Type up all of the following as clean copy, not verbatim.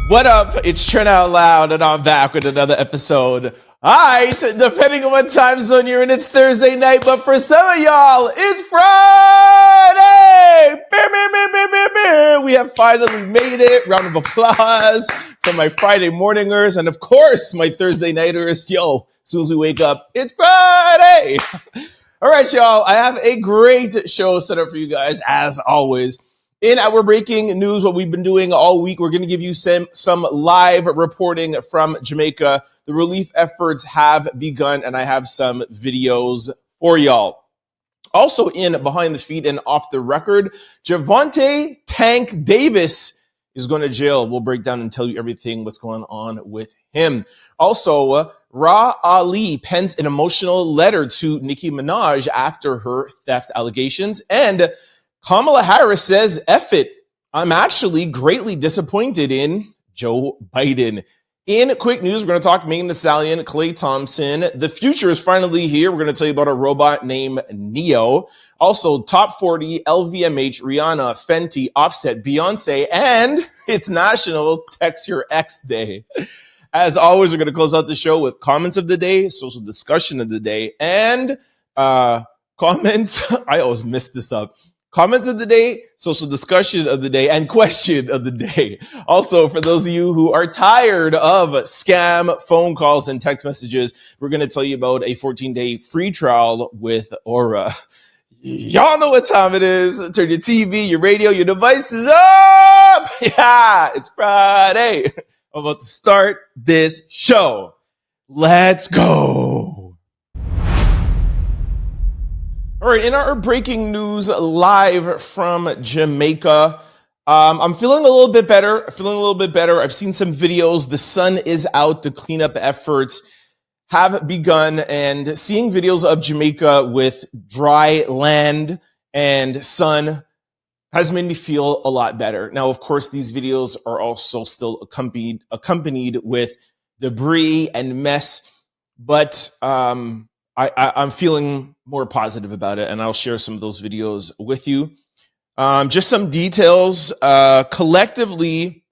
What up? It's Trent Out Loud, and I'm back with another episode. Alright, depending on what time zone you're in, it's Thursday night, but for some of y'all, it's Friday! We have finally made it. Round of applause for my Friday morningers, and of course, my Thursday nighters. Yo, as soon as we wake up, it's Friday! Alright, y'all, I have a great show set up for you guys, as always. In our breaking news, what we've been doing all week, we're going to give you some live reporting from Jamaica. The relief efforts have begun, and I have some videos for y'all. Also in Behind the Feet and Off the Record, Gervonta Tank Davis is going to jail. We'll break down and tell you everything what's going on with him. Also, Rah Ali pens an emotional letter to Nicki Minaj after her theft allegations, and Kamala Harris says, F it, I'm actually greatly disappointed in Joe Biden. In quick news, we're going to talk Megan Thee Stallion, Klay Thompson. The future is finally here. We're going to tell you about a robot named Neo. Also, top 40, LVMH, Rihanna, Fenty, Offset, Beyoncé, and it's National Text Your Ex Day. As always, we're going to close out the show with comments of the day, social discussion of the day, and comments. I always mess this up. Comments of the day, social discussion of the day, and question of the day. Also, for those of you who are tired of scam phone calls and text messages, we're going to tell you about a 14-day free trial with Aura. Y'all know what time it is. Turn your TV, your radio, your devices up. Yeah, it's Friday. I'm about to start this show. Let's go. All right, in our breaking news live from Jamaica, I'm feeling a little bit better. I've seen some videos. The sun is out. The cleanup efforts have begun, and seeing videos of Jamaica with dry land and sun has made me feel a lot better. Now, of course, these videos are also still accompanied with debris and mess, but I'm feeling more positive about it, and I'll share some of those videos with you. Just some details. Collectively,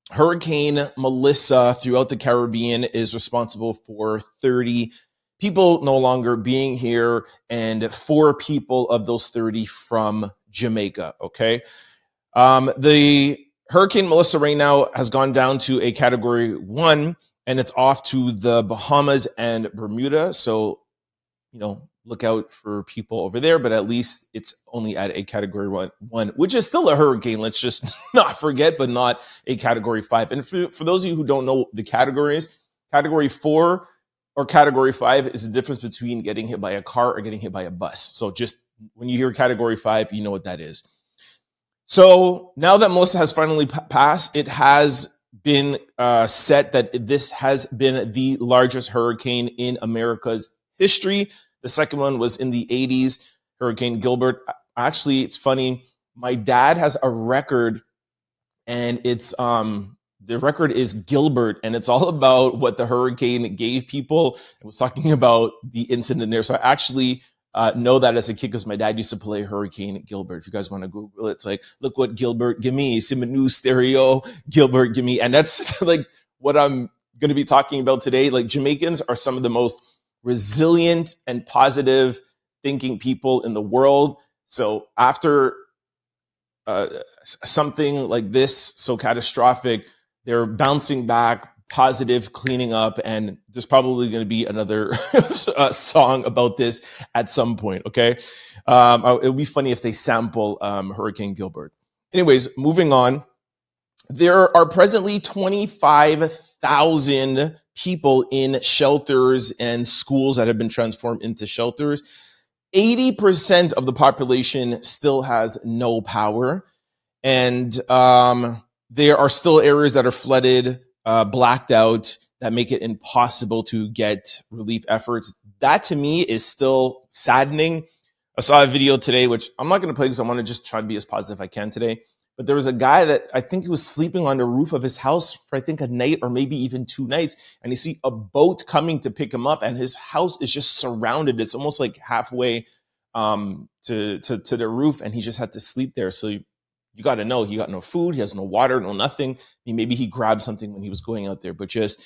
Hurricane Melissa throughout the Caribbean is responsible for 30 people no longer being here, and 4 people of those 30 from Jamaica, okay? The Hurricane Melissa right now has gone down to a Category 1, and it's off to the Bahamas and Bermuda, so look out for people over there, but at least it's only at a Category 1, which is still a hurricane. Let's just not forget, but not a Category 5. And for those of you who don't know the categories, Category 4 or Category 5 is the difference between getting hit by a car or getting hit by a bus. So just when you hear Category 5, you know what that is. So now that Melissa has finally passed, it has been set that this has been the largest hurricane in America's history. The second one was in the 80s, Hurricane Gilbert. Actually, it's funny. My dad has a record, and it's the record is Gilbert, and it's all about what the hurricane gave people. I was talking about the incident there. So I actually know that as a kid because my dad used to play Hurricane Gilbert. If you guys want to Google it, it's like, look what Gilbert give me. See my new stereo, Gilbert give me. And that's like what I'm going to be talking about today. Like, Jamaicans are some of the most resilient and positive thinking people in the world. So after something like this, so catastrophic, they're bouncing back, positive, cleaning up, and there's probably going to be another song about this at some point, okay? It would be funny if they sample Hurricane Gilbert. Anyways, moving on. There are presently 25,000 people in shelters and schools that have been transformed into shelters. 80% of the population still has no power. And there are still areas that are flooded, blacked out, that make it impossible to get relief efforts. That to me is still saddening. I saw a video today, which I'm not going to play because I want to just try to be as positive as I can today. But there was a guy that I think he was sleeping on the roof of his house for, I think, a night or maybe even 2 nights. And you see a boat coming to pick him up, and his house is just surrounded. It's almost like halfway to the roof, and he just had to sleep there. So you got to know he got no food, he has no water, no nothing. Maybe he grabbed something when he was going out there, but just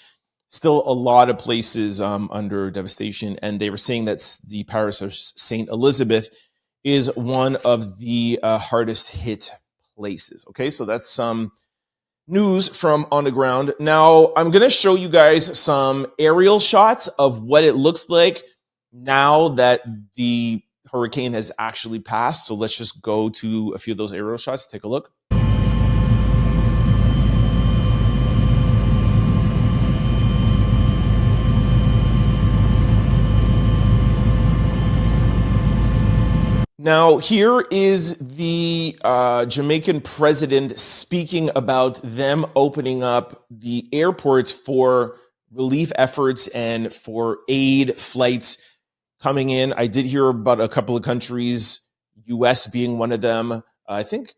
still a lot of places under devastation. And they were saying that the parish of St. Elizabeth is one of the hardest hit places. Okay, so that's some news from on the ground. Now, I'm going to show you guys some aerial shots of what it looks like now that the hurricane has actually passed. So let's just go to a few of those aerial shots. Take a look. Now, here is the Jamaican president speaking about them opening up the airports for relief efforts and for aid flights coming in. I did hear about a couple of countries, US being one of them. I think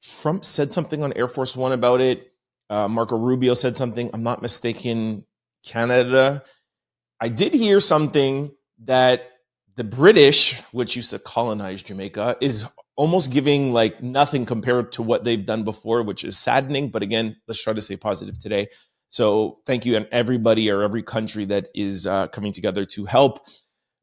Trump said something on Air Force One about it. Marco Rubio said something. I'm not mistaken, Canada. I did hear something that the British, which used to colonize Jamaica, is almost giving like nothing compared to what they've done before, which is saddening. But again, let's try to stay positive today. So thank you, and everybody or every country that is coming together to help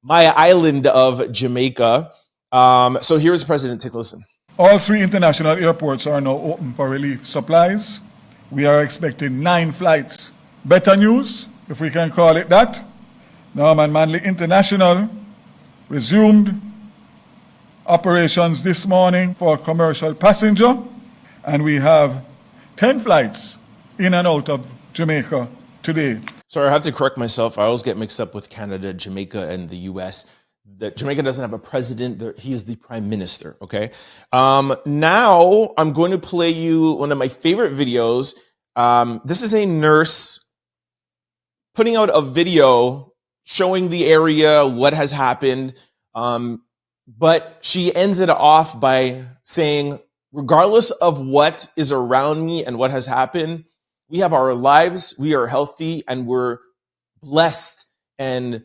my island of Jamaica. So here's the president. Take a listen. All 3 international airports are now open for relief supplies. We are expecting 9 flights. Better news, if we can call it that. Norman Manley International resumed operations this morning for commercial passenger, and we have 10 flights in and out of Jamaica today. Sorry, I have to correct myself. I always get mixed up with Canada, Jamaica, and the US. That Jamaica doesn't have a president. He is the prime minister, okay? Now I'm going to play you one of my favorite videos. This is a nurse putting out a video showing the area, what has happened. But she ends it off by saying, regardless of what is around me and what has happened, we have our lives, we are healthy, and we're blessed and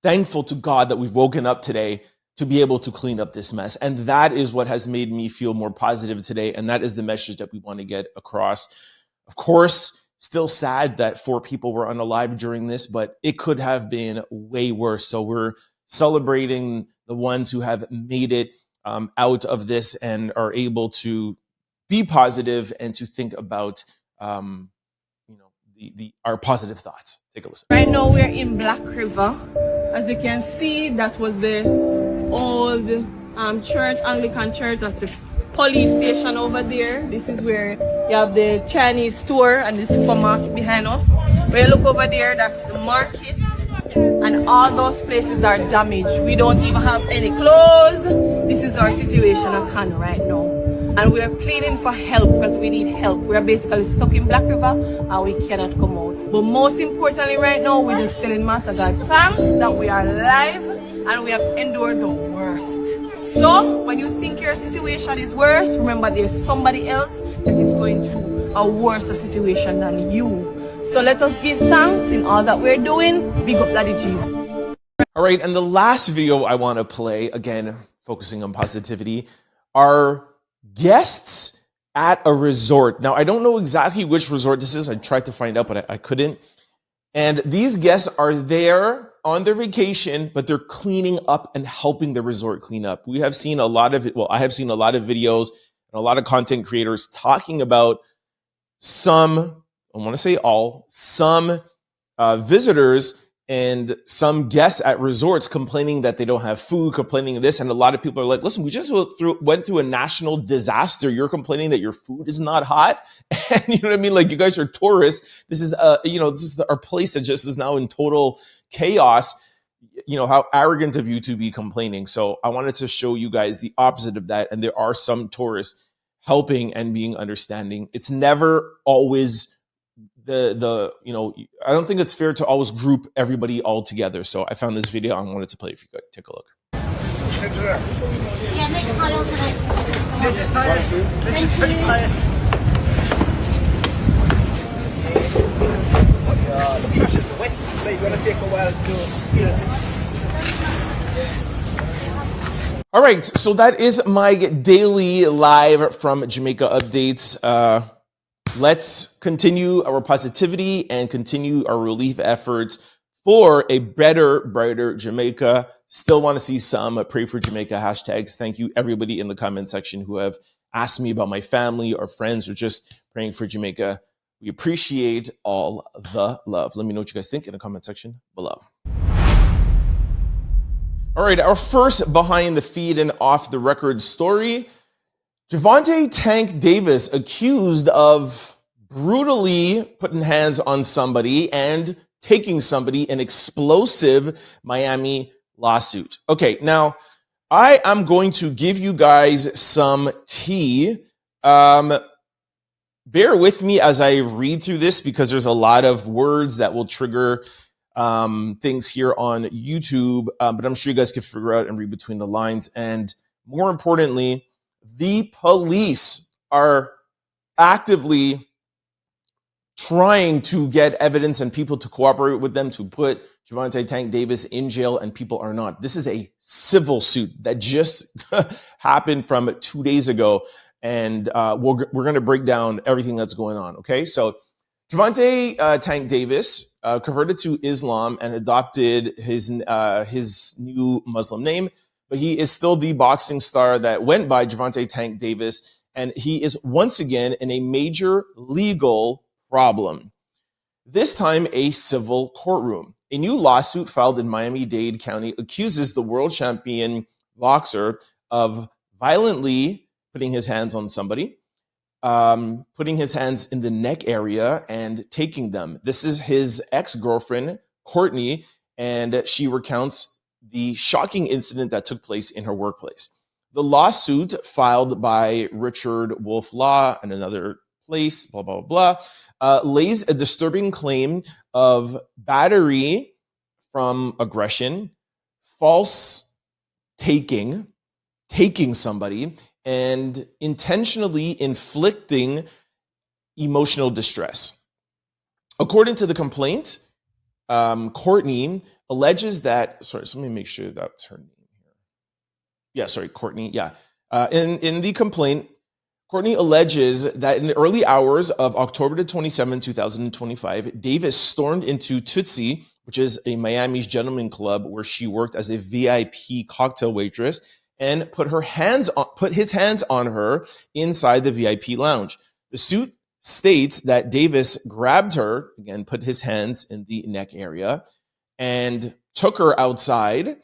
thankful to God that we've woken up today to be able to clean up this mess. And that is what has made me feel more positive today. And that is the message that we want to get across. Of course, still sad that 4 people were unalive during this, but it could have been way worse. So we're celebrating the ones who have made it out of this and are able to be positive and to think about our positive thoughts. Take a listen. Right now we're in Black River. As you can see, that was the old church, Anglican church. That's the police station over there. This is where you have the Chinese store and the supermarket behind us. When you look over there, that's the market. And all those places are damaged. We don't even have any clothes. This is our situation at hand right now. And we are pleading for help because we need help. We are basically stuck in Black River and we cannot come out. But most importantly right now, we're just telling Master God thanks that we are alive and we have endured the worst. So when you think your situation is worse, remember there's somebody else that is going through a worse situation than you. So let us give thanks in all that we're doing. Big up Daddy Jesus. All right, and the last video I want to play, again, focusing on positivity, are guests at a resort. Now, I don't know exactly which resort this is. I tried to find out, but I couldn't. And these guests are there on their vacation, but they're cleaning up and helping the resort clean up. We have seen a lot of it. Well, I have seen a lot of videos and a lot of content creators talking about some, I want to say all, some visitors and some guests at resorts complaining that they don't have food, complaining of this. And a lot of people are like, listen, we just went through a national disaster. You're complaining that your food is not hot. And you know what I mean? Like, you guys are tourists. This is, this is our place that just is now in total chaos. You know, how arrogant of you to be complaining. So I wanted to show you guys the opposite of that. And there are some tourists helping and being understanding. It's never always I don't think it's fair to always group everybody all together. So I found this video. I wanted to play it for you guys. Take a look. All right, so that is my daily live from Jamaica updates. Let's continue our positivity and continue our relief efforts for a better, brighter Jamaica. Still want to see some Pray for Jamaica hashtags. Thank you, everybody in the comment section who have asked me about my family or friends or just praying for Jamaica. We appreciate all the love. Let me know what you guys think in the comment section below. All right, our first behind the feed and off the record story. Gervonta Tank Davis accused of brutally putting hands on somebody and taking somebody, an explosive Miami lawsuit. Okay, now I am going to give you guys some tea. Bear with me as I read through this because there's a lot of words that will trigger things here on YouTube, but I'm sure you guys can figure out and read between the lines. And more importantly, the police are actively trying to get evidence and people to cooperate with them to put Gervonta Tank Davis in jail, and people are not. This is a civil suit that just happened from 2 days ago, and we're going to break down everything that's going on. Okay, so Gervonta Tank Davis converted to Islam and adopted his new Muslim name, but he is still the boxing star that went by Gervonta Tank Davis, and he is once again in a major legal problem. This time, a civil courtroom. A new lawsuit filed in Miami-Dade County accuses the world champion boxer of violently putting his hands on somebody, putting his hands in the neck area and taking them. This is his ex-girlfriend, Courtney, and she recounts the shocking incident that took place in her workplace. The lawsuit filed by Richard Wolf Law and another place, blah, blah, blah, lays a disturbing claim of battery from aggression, false taking somebody, and intentionally inflicting emotional distress. According to the complaint, Courtney alleges that, so let me make sure that's her name here. Yeah, sorry, Courtney, yeah. In the complaint, Courtney alleges that in the early hours of October 27, 2025, Davis stormed into Tootsie, which is a Miami's gentleman club where she worked as a VIP cocktail waitress, and put his hands on her inside the VIP lounge. The suit states that Davis grabbed her, again, put his hands in the neck area, and took her outside,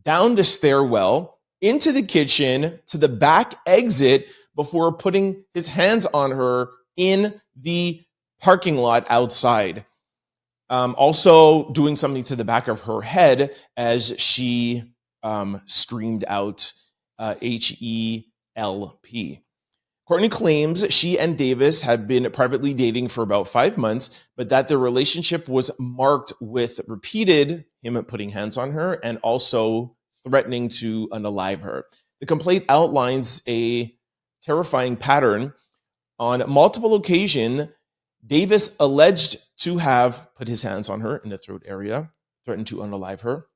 down the stairwell, into the kitchen, to the back exit, before putting his hands on her in the parking lot outside. Also doing something to the back of her head as she screamed out H-E-L-P. Courtney claims she and Davis had been privately dating for about 5 months, but that their relationship was marked with repeated him putting hands on her and also threatening to unalive her. The complaint outlines a terrifying pattern. On multiple occasions, Davis alleged to have put his hands on her in the throat area, threatened to unalive her,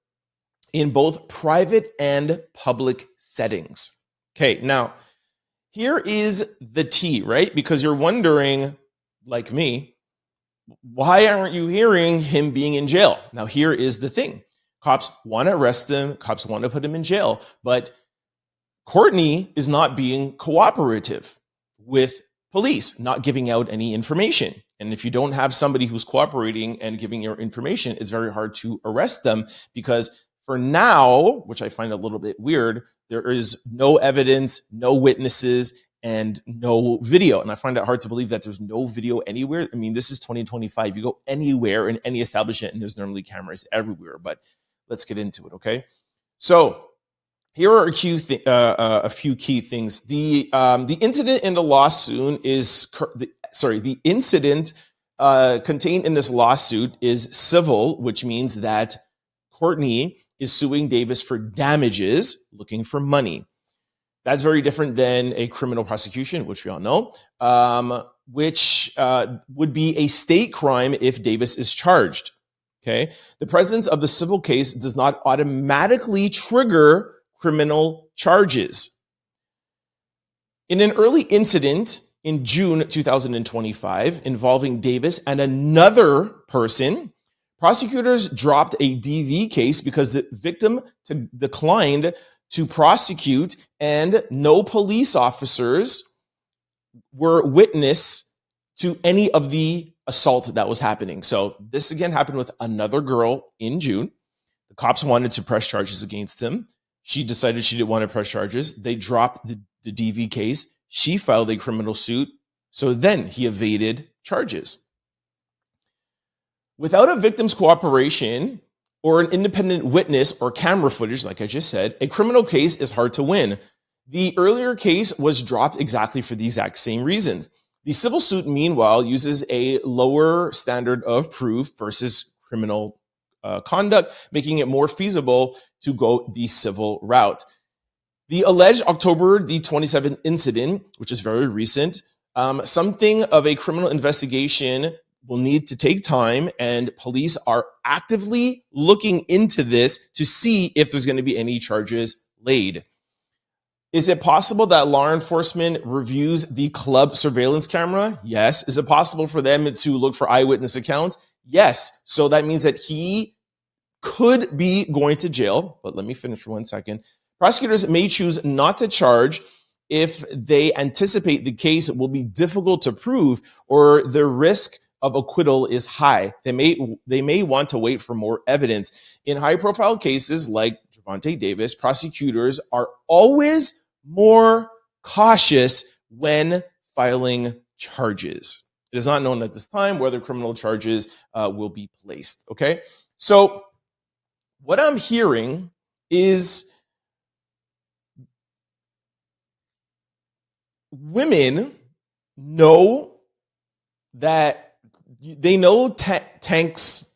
in both private and public settings. Okay, now, here is the tea, right? Because you're wondering, like me, why aren't you hearing him being in jail? Now, here is the thing. Cops want to arrest him. Cops want to put him in jail. But Courtney is not being cooperative with police, not giving out any information. And if you don't have somebody who's cooperating and giving your information, it's very hard to arrest them because for now, which I find a little bit weird, there is no evidence, no witnesses, and no video. And I find it hard to believe that there's no video anywhere. I mean, this is 2025. You go anywhere in any establishment and there's normally cameras everywhere, but let's get into it, okay? So here are a few key things. The incident in the lawsuit is, the incident contained in this lawsuit is civil, which means that Courtney is suing Davis for damages, looking for money. That's very different than a criminal prosecution, which we all know, which would be a state crime if Davis is charged. Okay, the presence of the civil case does not automatically trigger criminal charges. In an early incident in June 2025 involving Davis and another person, prosecutors dropped a DV case because the victim declined to prosecute and no police officers were witness to any of the assault that was happening. So this again happened with another girl in June. The cops wanted to press charges against him. She decided she didn't want to press charges. They dropped the DV case. She filed a criminal suit. So then he evaded charges. Without a victim's cooperation or an independent witness or camera footage, like I just said, a criminal case is hard to win. The earlier case was dropped exactly for the exact same reasons. The civil suit, meanwhile, uses a lower standard of proof versus criminal conduct, making it more feasible to go the civil route. The alleged October the 27th incident, which is very recent, something of a criminal investigation will need to take time, and police are actively looking into this to see if there's going to be any charges laid. Is it possible that law enforcement reviews the club surveillance camera? Yes. Is it possible for them to look for eyewitness accounts? Yes. So that means that he could be going to jail. But let me finish for 1 second. Prosecutors may choose not to charge if they anticipate the case will be difficult to prove or the risk of acquittal is high. They may want to wait for more evidence. In high-profile cases like Gervonta Davis, prosecutors are always more cautious when filing charges. It is not known at this time whether criminal charges will be placed. Okay, so what I'm hearing is women know that they know Tank's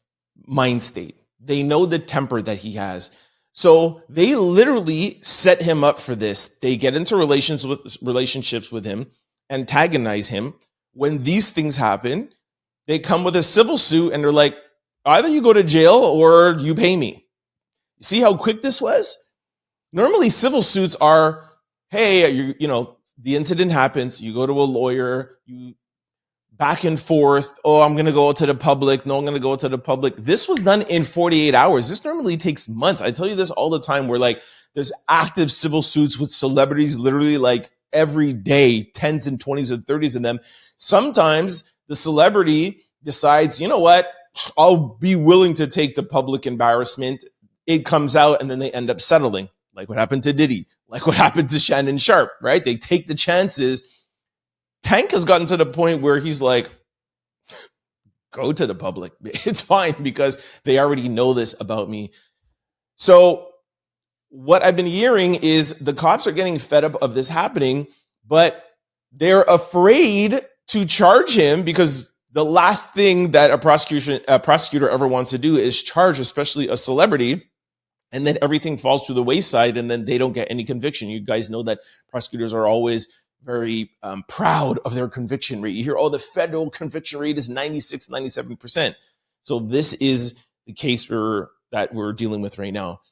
mind state. They know the temper that he has. So they literally set him up for this. They get into relationships with him, antagonize him. When these things happen, they come with a civil suit and they're like, either you go to jail or you pay me. See how quick this was? Normally civil suits are, hey, you know, the incident happens, you go to a lawyer, you back and forth. Oh, I'm going to go to the public. No, I'm going to go to the public. This was done in 48 hours. This normally takes months. I tell you this all the time where like there's active civil suits with celebrities literally like every day, 10s and 20s and 30s of them. Sometimes the celebrity decides, you know what, I'll be willing to take the public embarrassment. It comes out and then they end up settling, like what happened to Diddy, like what happened to Shannon Sharp, right? They take the chances. Tank has gotten to the point where he's like, go to the public. It's fine because they already know this about me. So what I've been hearing is the cops are getting fed up of this happening, but they're afraid to charge him because the last thing that a prosecutor ever wants to do is charge, especially a celebrity, and then everything falls to the wayside and then they don't get any conviction. You guys know that prosecutors are always very proud of their conviction rate. You hear, oh, the federal conviction rate is 96, 97%. So this is the case that we're dealing with right now.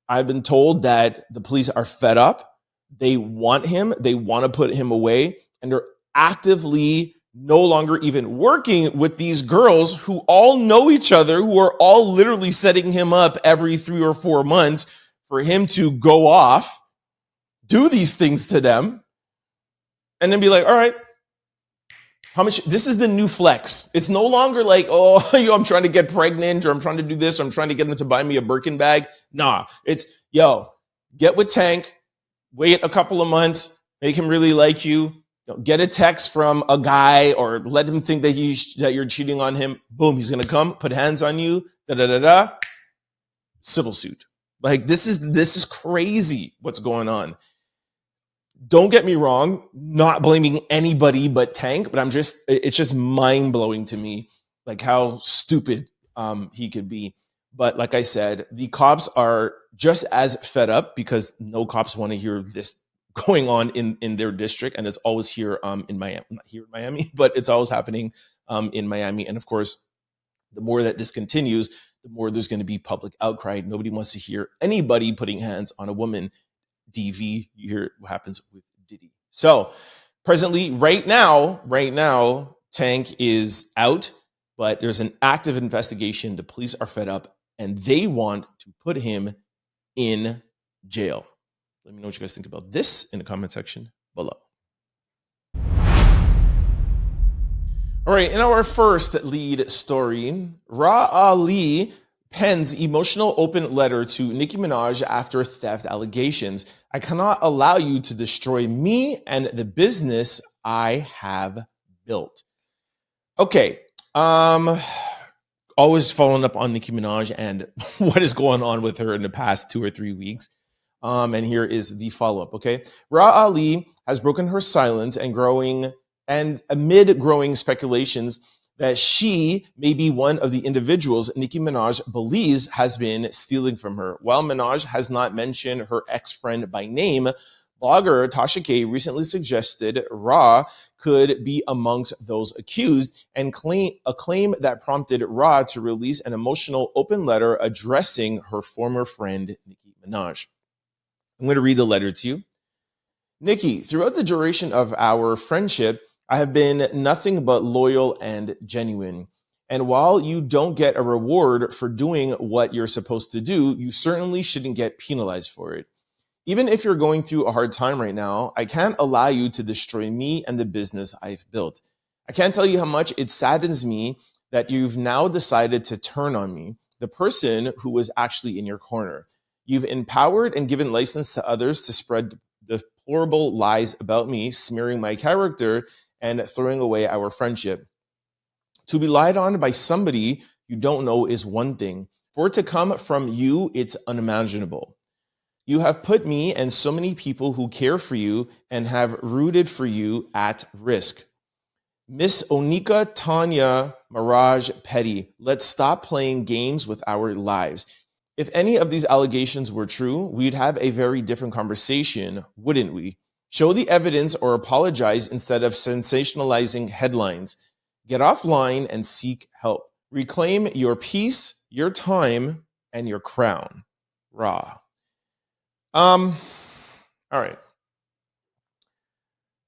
I've been told that the police are fed up. They want him. They want to put him away. And they're actively no longer even working with these girls who all know each other, who are all literally setting him up every 3 or 4 months for him to go off, do these things to them, and then be like, all right, how much? This is the new flex. It's no longer like, oh, I'm trying to get pregnant or I'm trying to do this or I'm trying to get them to buy me a Birkin bag. Nah, it's, get with Tank, wait a couple of months, make him really like you, get a text from a guy or let him think that you're cheating on him. Boom, he's going to come, put hands on you, civil suit. Like this is crazy what's going on. Don't get me wrong, not blaming anybody but Tank, but it's just mind blowing to me, like how stupid he could be. But like I said, the cops are just as fed up because no cops want to hear this going on in their district. And it's always here in Miami, not here in Miami, but it's always happening in Miami. And of course, the more that this continues, the the more there's going to be public outcry. Nobody wants to hear anybody putting hands on a woman. DV, you hear what happens with Diddy. So presently, right now, Tank is out, but there's an active investigation. The police are fed up and they want to put him in jail. Let me know what you guys think about this in the comment section below. All right, in our first lead story, Rah Ali pens emotional open letter to Nicki Minaj after theft allegations. I cannot allow you to destroy me and the business I have built. Okay, always following up on Nicki Minaj and what is going on with her in the past 2 or 3 weeks. And here is the follow-up, okay? Rah Ali has broken her silence and amid growing speculations that she may be one of the individuals Nicki Minaj believes has been stealing from her. While Minaj has not mentioned her ex-friend by name, blogger Tasha K recently suggested Rah could be amongst those accused and a claim that prompted Rah to release an emotional open letter addressing her former friend, Nicki Minaj. I'm going to read the letter to you. Nicki, throughout the duration of our friendship, I have been nothing but loyal and genuine. And while you don't get a reward for doing what you're supposed to do, you certainly shouldn't get penalized for it. Even if you're going through a hard time right now, I can't allow you to destroy me and the business I've built. I can't tell you how much it saddens me that you've now decided to turn on me, the person who was actually in your corner. You've empowered and given license to others to spread deplorable lies about me, smearing my character and throwing away our friendship. To be lied on by somebody you don't know is one thing. For it to come from you, it's unimaginable. You have put me and so many people who care for you and have rooted for you at risk. Miss Onika Tanya Mirage Petty, let's stop playing games with our lives. If any of these allegations were true, we'd have a very different conversation, wouldn't we? Show the evidence or apologize instead of sensationalizing headlines. Get offline and seek help. Reclaim your peace, your time, and your crown. Rah. All right.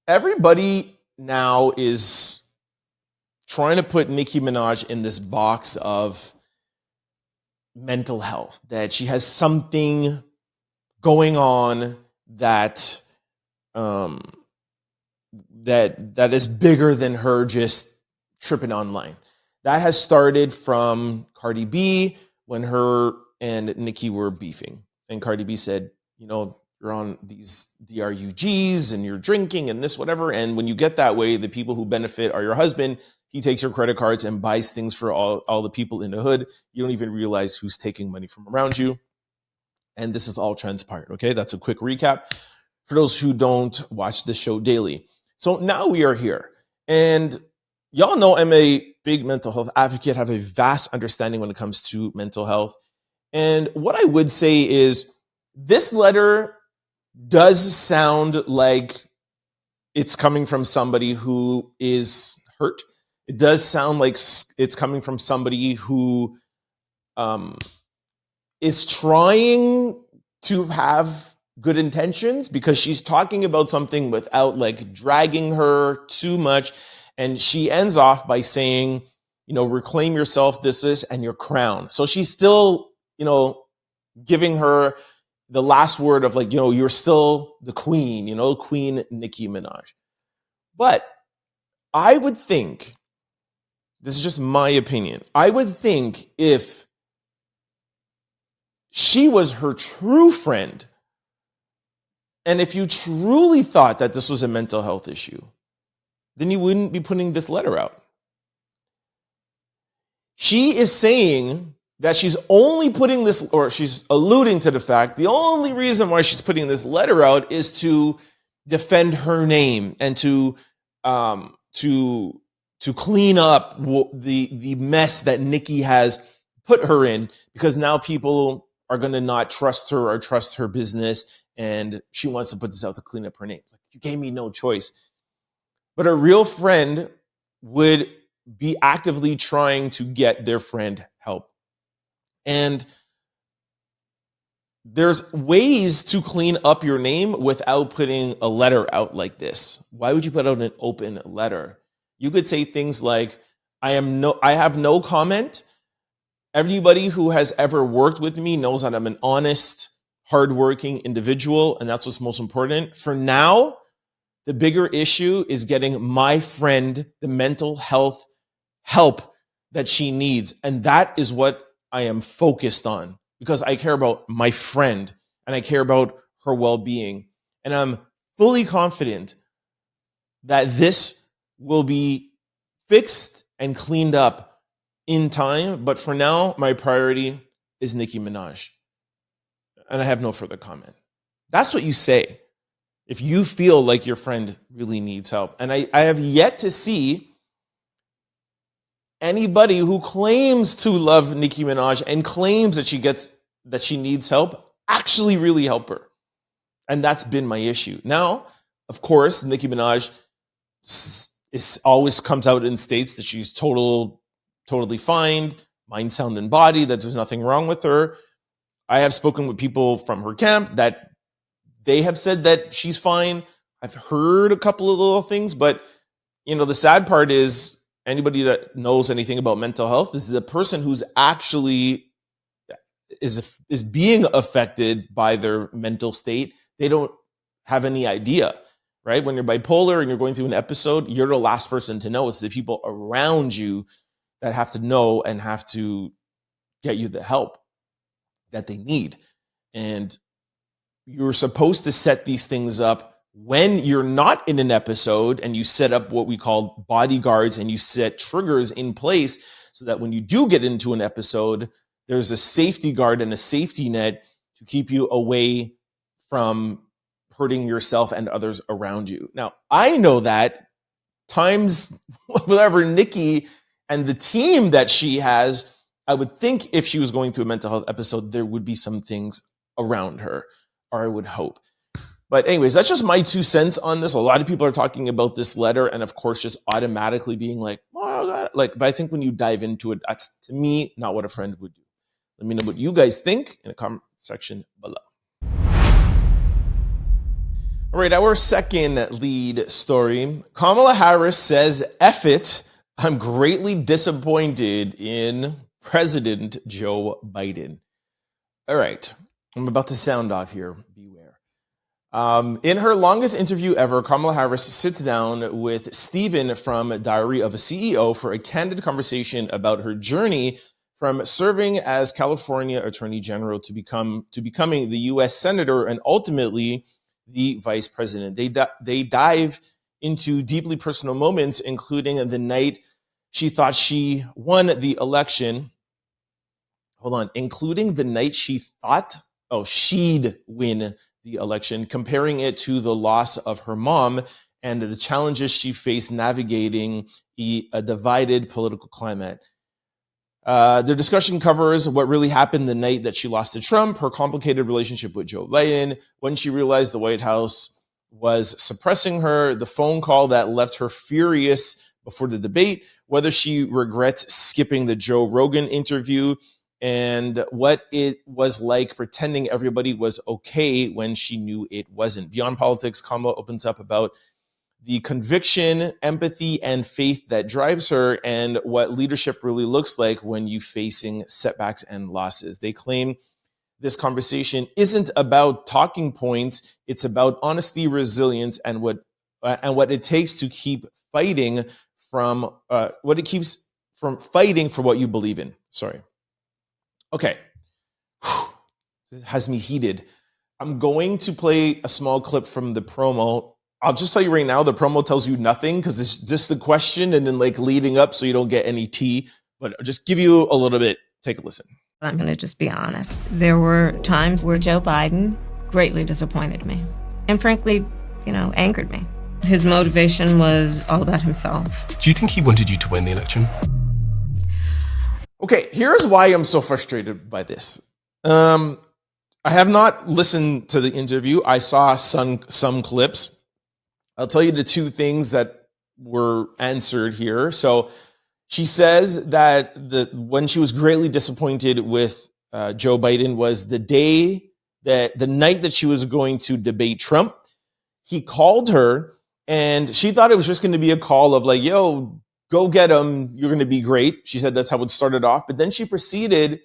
Everybody now is trying to put Nicki Minaj in this box of mental health, that she has something going on that that is bigger than her just tripping online. That has started from Cardi B when her and Nicki were beefing. And Cardi B said, you know, you're on these DRUGs and you're drinking and this, whatever. And when you get that way, the people who benefit are your husband. He takes your credit cards and buys things for all the people in the hood. You don't even realize who's taking money from around you. And this is all transpired. Okay, that's a quick recap for those who don't watch the show daily. So now we are here. And y'all know I'm a big mental health advocate, have a vast understanding when it comes to mental health. And what I would say is this letter does sound like it's coming from somebody who is hurt. It does sound like it's coming from somebody who is trying to have good intentions, because she's talking about something without like dragging her too much. And she ends off by saying, you know, reclaim yourself, this, and your crown. So she's still, you know, giving her the last word of like, you know, you're still the queen, you know, Queen Nicki Minaj. But I would think, this is just my opinion, I would think if she was her true friend, and if you truly thought that this was a mental health issue, then you wouldn't be putting this letter out. She is saying that she's only putting this, or she's alluding to the fact, the only reason why she's putting this letter out is to defend her name and to clean up the mess that Nicki has put her in, because now people are going to not trust her or trust her business, and she wants to put this out to clean up her name. Like, you gave me no choice. But a real friend would be actively trying to get their friend help. And there's ways to clean up your name without putting a letter out like this. Why would you put out an open letter? You could say things like, I have no comment. Everybody who has ever worked with me knows that I'm an honest, hardworking individual, and that's what's most important. For now, the bigger issue is getting my friend the mental health help that she needs. And that is what I am focused on, because I care about my friend and I care about her well-being. And I'm fully confident that this will be fixed and cleaned up in time. But for now, my priority is Nicki Minaj. And I have no further comment. That's what you say if you feel like your friend really needs help. And I have yet to see anybody who claims to love Nicki Minaj and claims that she needs help actually really help her. And that's been my issue. Now, of course, Nicki Minaj always comes out and states that she's totally fine, mind, sound, and body, that there's nothing wrong with her. I have spoken with people from her camp that they have said that she's fine. I've heard a couple of little things, but the sad part is anybody that knows anything about mental health is the person who's actually is being affected by their mental state. They don't have any idea, right? When you're bipolar and you're going through an episode, you're the last person to know. It's the people around you that have to know and have to get you the help that they need. And you're supposed to set these things up when you're not in an episode, and you set up what we call bodyguards and you set triggers in place so that when you do get into an episode, there's a safety guard and a safety net to keep you away from hurting yourself and others around you. Now, I know that times whatever Nicki and the team that she has, I would think if she was going through a mental health episode, there would be some things around her, or I would hope. But anyways, that's just my 2 cents on this. A lot of people are talking about this letter and of course just automatically being like, oh God, but I think when you dive into it, that's to me not what a friend would do. Let me know what you guys think in the comment section below. All right, our second lead story. Kamala Harris says, F it, I'm greatly disappointed in President Joe Biden. All right, I'm about to sound off here. Beware. In her longest interview ever, Kamala Harris sits down with Stephen from Diary of a CEO for a candid conversation about her journey from serving as California Attorney General to becoming the U.S. Senator and ultimately the Vice President. They dive into deeply personal moments, including the night she thought she won the election. Including the night she thought, she'd win the election, comparing it to the loss of her mom and the challenges she faced navigating a divided political climate. The discussion covers what really happened the night that she lost to Trump, her complicated relationship with Joe Biden, when she realized the White House was suppressing her, the phone call that left her furious before the debate, whether she regrets skipping the Joe Rogan interview, and what it was like pretending everybody was okay when she knew it wasn't. Beyond politics, Kamala opens up about the conviction, empathy, and faith that drives her and what leadership really looks like when you're facing setbacks and losses. They claim this conversation isn't about talking points. It's about honesty, resilience, and what it takes to keep fighting from fighting for what you believe in. Sorry. Okay. It has me heated. I'm going to play a small clip from the promo. I'll just tell you right now, the promo tells you nothing because it's just the question and then leading up so you don't get any tea. But I'll just give you a little bit. Take a listen. I'm going to just be honest. There were times where Joe Biden greatly disappointed me and frankly, angered me. His motivation was all about himself. Do you think he wanted you to win the election? Okay, here's why I'm so frustrated by this. I have not listened to the interview. I saw some clips. I'll tell you the 2 things that were answered here. So she says that when she was greatly disappointed with Joe Biden was the night that she was going to debate Trump. He called her and she thought it was just going to be a call of like, yo, go get him. You're going to be great. She said that's how it started off. But then he proceeded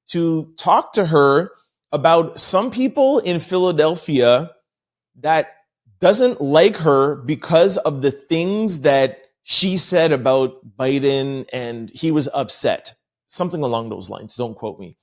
to talk to her about some people in Philadelphia that doesn't like her because of the things that she said about Biden, and he was upset. Something along those lines. Don't quote me.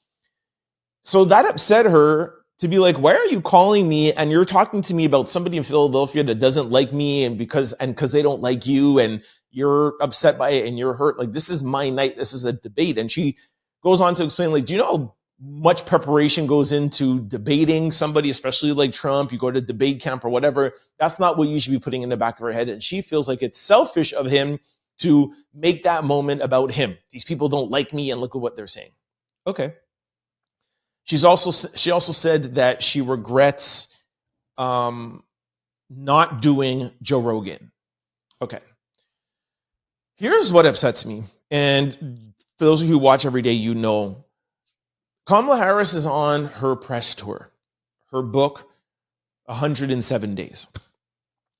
So that upset her to be like, why are you calling me and you're talking to me about somebody in Philadelphia that doesn't like me and because they don't like you and you're upset by it and you're hurt. Like, this is my night. This is a debate. And she goes on to explain, like, do you know how much preparation goes into debating somebody, especially like Trump? You go to debate camp or whatever. That's not what you should be putting in the back of her head. And she feels like it's selfish of him to make that moment about him. These people don't like me and look at what they're saying. Okay. She also said that she regrets not doing Joe Rogan. Okay. Here's what upsets me. And for those of you who watch every day, you know, Kamala Harris is on her press tour, her book, 107 Days.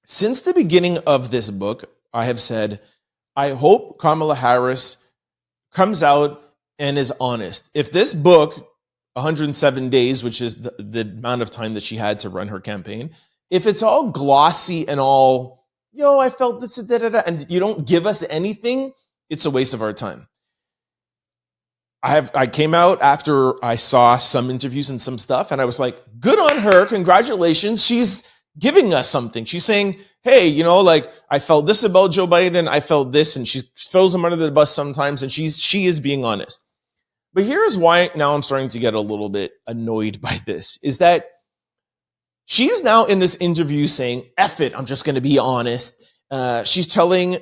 Since the beginning of this book, I have said, I hope Kamala Harris comes out and is honest. If this book, 107 days, which is the amount of time that she had to run her campaign, if it's all glossy and all, I felt this, and you don't give us anything, it's a waste of our time. I came out after I saw some interviews and some stuff, and I was like, good on her, congratulations. She's giving us something. She's saying, hey, I felt this about Joe Biden, I felt this, and she throws him under the bus sometimes, and she is being honest. But here's why now I'm starting to get a little bit annoyed by this, is that she's now in this interview saying, F it, I'm just going to be honest. She's telling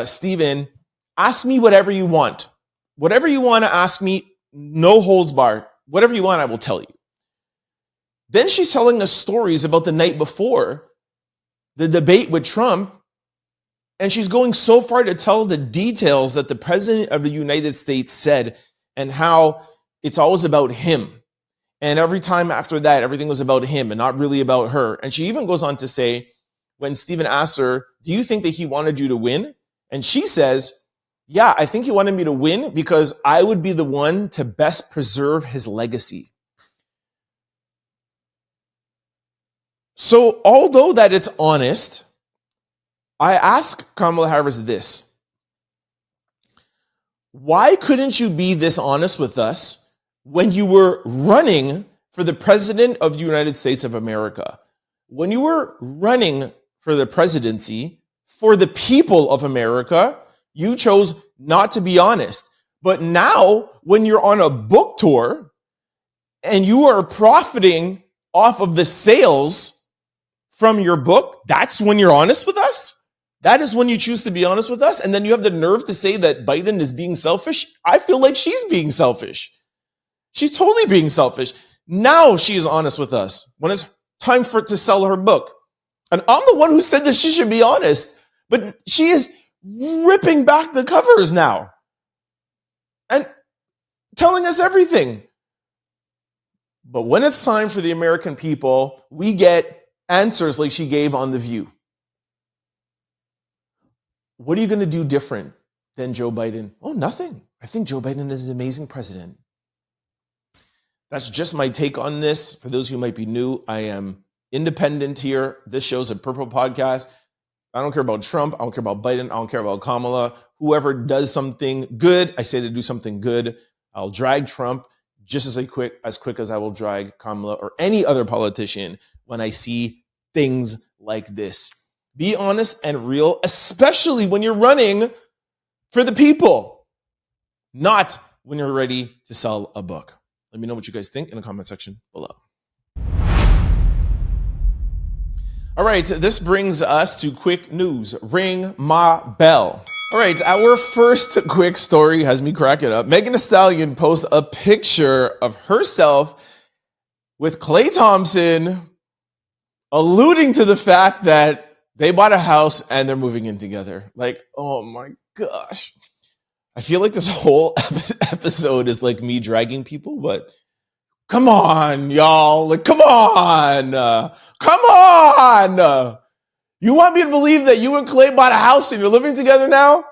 Stephen, ask me whatever you want. Whatever you want to ask me, no holds barred. Whatever you want, I will tell you. Then she's telling us stories about the night before the debate with Trump, and she's going so far to tell the details that the president of the United States said and how it's always about him. And every time after that, everything was about him and not really about her. And she even goes on to say, when Stephen asks her, do you think that he wanted you to win? And she says, yeah, I think he wanted me to win because I would be the one to best preserve his legacy. So although that it's honest, I ask Kamala Harris this. Why couldn't you be this honest with us when you were running for the president of the United States of America? When you were running for the presidency for the people of America, you chose not to be honest. But now, when you're on a book tour and you are profiting off of the sales from your book, that's when you're honest with us? That is when you choose to be honest with us? And then you have the nerve to say that Biden is being selfish? I feel like she's being selfish. She's totally being selfish. Now she is honest with us when it's time for it to sell her book. And I'm the one who said that she should be honest. But she is ripping back the covers now and telling us everything. But when it's time for the American people, we get answers like she gave on The View. What are you going to do different than Joe Biden? Oh, nothing. I think Joe Biden is an amazing president. That's just my take on this. For those who might be new, I am independent here. This show's a Purple podcast. I don't care about Trump. I don't care about Biden. I don't care about Kamala. Whoever does something good, I say to do something good. I'll drag Trump just as quick as I will drag Kamala or any other politician when I see things like this. Be honest and real, especially when you're running for the people, not when you're ready to sell a book. Let me know what you guys think in the comment section below. All right, this brings us to quick news. Ring my bell. All right, our first quick story has me cracking up. Megan Thee Stallion posts a picture of herself with Klay Thompson, alluding to the fact that they bought a house and they're moving in together. Like, oh my gosh. I feel like this whole episode is like me dragging people, but come on, y'all. Like, come on. Come on. You want me to believe that you and Klay bought a house and you're living together now?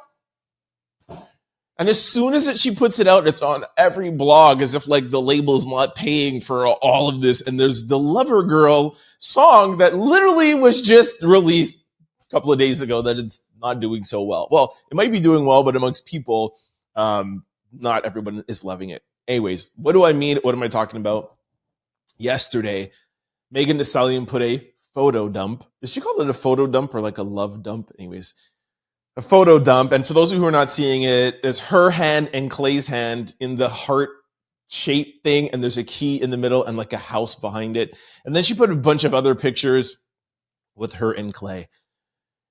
And as soon as she puts it out, it's on every blog as if like the label is not paying for all of this. And there's the Lover Girl song that literally was just released a couple of days ago that it's not doing so well. Well, it might be doing well, but amongst people, not everyone is loving it. Anyways, what do I mean? What am I talking about? Yesterday, Megan Thee Stallion put a photo dump. Did she call it a photo dump or like a love dump? Anyways, a photo dump. And for those of you who are not seeing it, it's her hand and Klay's hand in the heart-shaped thing, and there's a key in the middle and like a house behind it. And then she put a bunch of other pictures with her and Klay.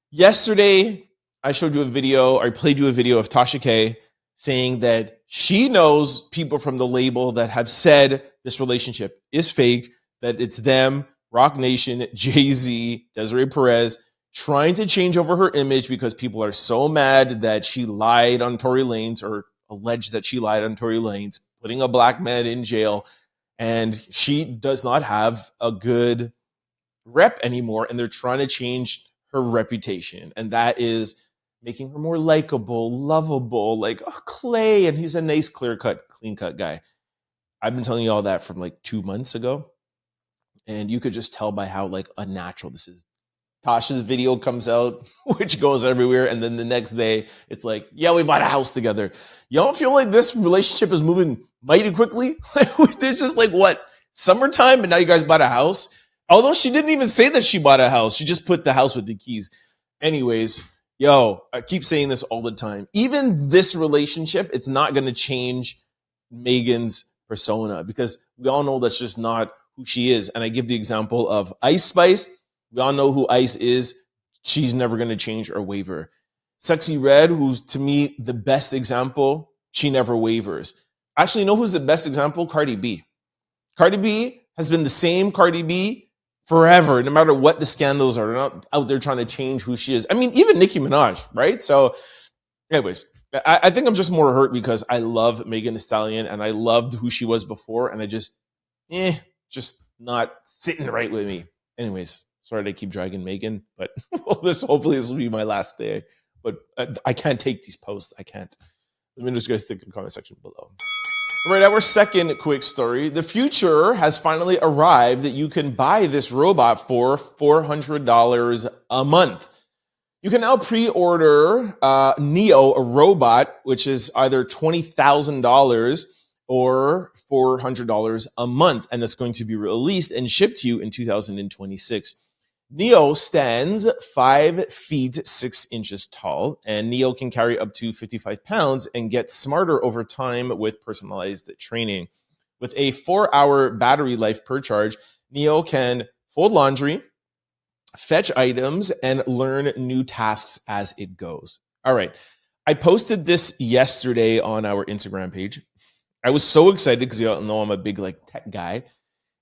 Yesterday, I showed you a video, or I played you a video of Tasha K saying that she knows people from the label that have said this relationship is fake, that it's them, Rock Nation, Jay-Z, Desiree Perez, trying to change over her image because people are so mad that she lied on Tory Lanez, or alleged that she lied on Tory Lanez, putting a black man in jail. And she does not have a good rep anymore. And they're trying to change her reputation. And that is making her more likable, lovable, like, oh, Klay, and he's a nice, clean cut guy. I've been telling you all that from like 2 months ago. And you could just tell by how like unnatural this is. Tasha's video comes out, which goes everywhere. And then the next day, it's like, yeah, we bought a house together. You don't feel like this relationship is moving mighty quickly? There's just like, what, summertime, and now you guys bought a house? Although she didn't even say that she bought a house. She just put the house with the keys. Anyways, yo, I keep saying this all the time. Even this relationship, it's not going to change Megan's persona, because we all know that's just not who she is. And I give the example of Ice Spice. We all know who Ice is. She's never going to change or waver. Sexy Red, who's to me the best example, she never wavers. Actually, you know who's the best example? Cardi B. Cardi B has been the same Cardi B forever, no matter what the scandals are. They're not out there trying to change who she is. I mean, even Nicki Minaj, right? So anyways, I think I'm just more hurt because I love Megan Thee Stallion and I loved who she was before, and I just not sitting right with me. Anyways, sorry to keep dragging Megan, but hopefully this will be my last day. But I can't take these posts. I can't. Let me know what you guys think in the comment section below. All right, our second quick story. The future has finally arrived that you can buy this robot for $400 a month. You can now pre-order Neo, a robot, which is either $20,000 or $400 a month, and it's going to be released and shipped to you in 2026. Neo stands 5 feet 6 inches tall, and Neo can carry up to 55 pounds and get smarter over time with personalized training. With a 4-hour battery life per charge, Neo can fold laundry, fetch items, and learn new tasks as it goes. All right. I posted this yesterday on our Instagram page. I was so excited because you all know I'm a big tech guy.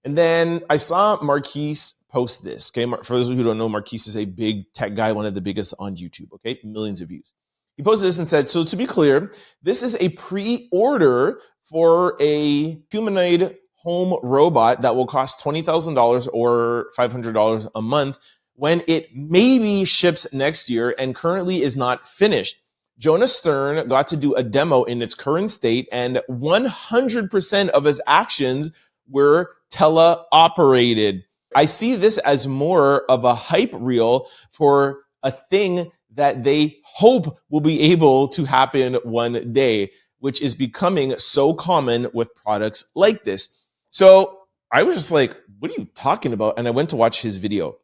And then I saw Marquise post this. Okay, for those of you who don't know, Marquise is a big tech guy, one of the biggest on YouTube. Okay, millions of views. He posted this and said, so to be clear, this is a pre-order for a humanoid home robot that will cost $20,000 or $500 a month when it maybe ships next year and currently is not finished. Jonah Stern got to do a demo in its current state, and 100% of his actions were teleoperated. I see this as more of a hype reel for a thing that they hope will be able to happen one day, which is becoming so common with products like this. So I was just like, what are you talking about? And I went to watch his video.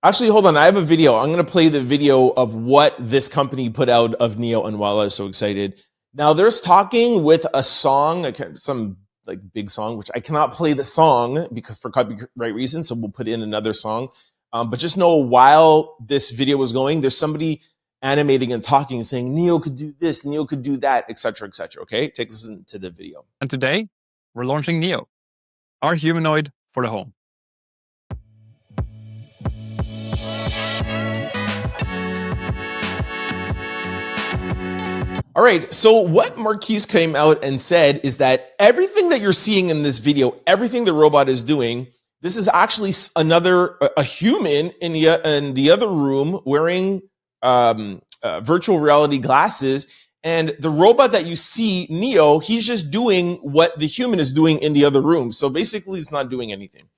Actually, hold on. I have a video. I'm going to play the video of what this company put out of Neo and why I was so excited. Now, there's talking with a song, some big song, which I cannot play the song because for copyright reasons, so we'll put in another song. But just know while this video was going, there's somebody animating and talking, saying Neo could do this, Neo could do that, etc., etc. Okay, take a listen to the video. And today, we're launching Neo, our humanoid for the home. All right, so what Marquise came out and said is that everything that you're seeing in this video, everything the robot is doing, this is actually a human in the other room wearing virtual reality glasses. And the robot that you see, Neo, he's just doing what the human is doing in the other room. So basically, it's not doing anything.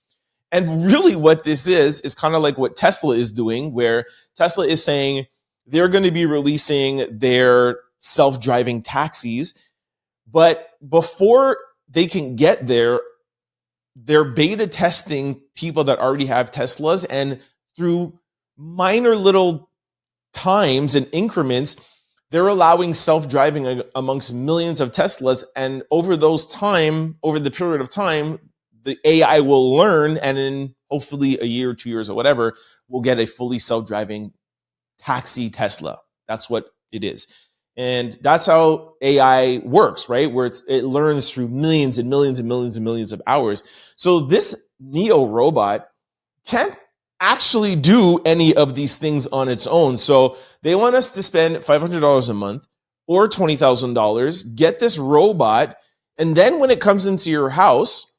And really what this is kind of like what Tesla is doing, where Tesla is saying they're going to be releasing their self-driving taxis. But before they can get there, they're beta testing people that already have Teslas. And through minor little times and increments, they're allowing self-driving amongst millions of Teslas. And over the period of time, the AI will learn, and in hopefully a year or 2 years or whatever, we'll get a fully self-driving taxi Tesla. That's what it is. And that's how AI works, right? Where it learns through millions and millions and millions and millions of hours. So this Neo robot can't actually do any of these things on its own. So they want us to spend $500 a month or $20,000, get this robot, and then when it comes into your house,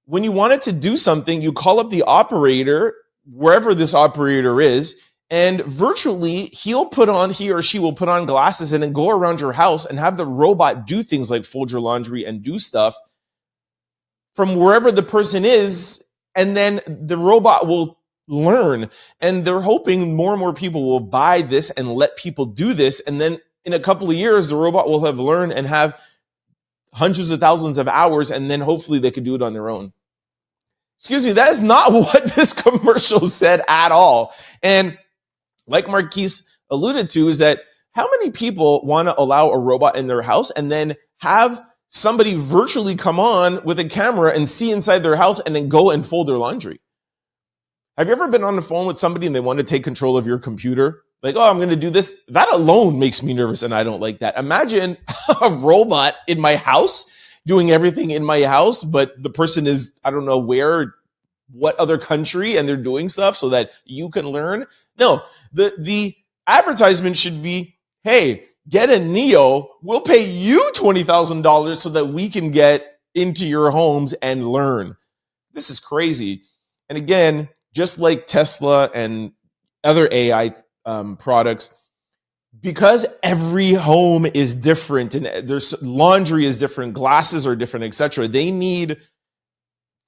when you want it to do something, you call up the operator, wherever this operator is, and virtually he or she will put on glasses and then go around your house and have the robot do things like fold your laundry and do stuff from wherever the person is. And then the robot will learn. And they're hoping more and more people will buy this and let people do this. And then in a couple of years, the robot will have learned and have hundreds of thousands of hours, and then hopefully they could do it on their own. Excuse me, that is not what this commercial said at all. And like Marquise alluded to, is that how many people want to allow a robot in their house and then have somebody virtually come on with a camera and see inside their house and then go and fold their laundry? Have you ever been on the phone with somebody and they want to take control of your computer? Like, oh, I'm going to do this. That alone makes me nervous, and I don't like that. Imagine a robot in my house doing everything in my house, but the person is, I don't know where, what other country, and they're doing stuff so that you can learn. No, the advertisement should be, hey, get a Neo. We'll pay you $20,000 so that we can get into your homes and learn. This is crazy. And again, just like Tesla and other AI products, because every home is different and there's laundry is different, glasses are different, etc. They need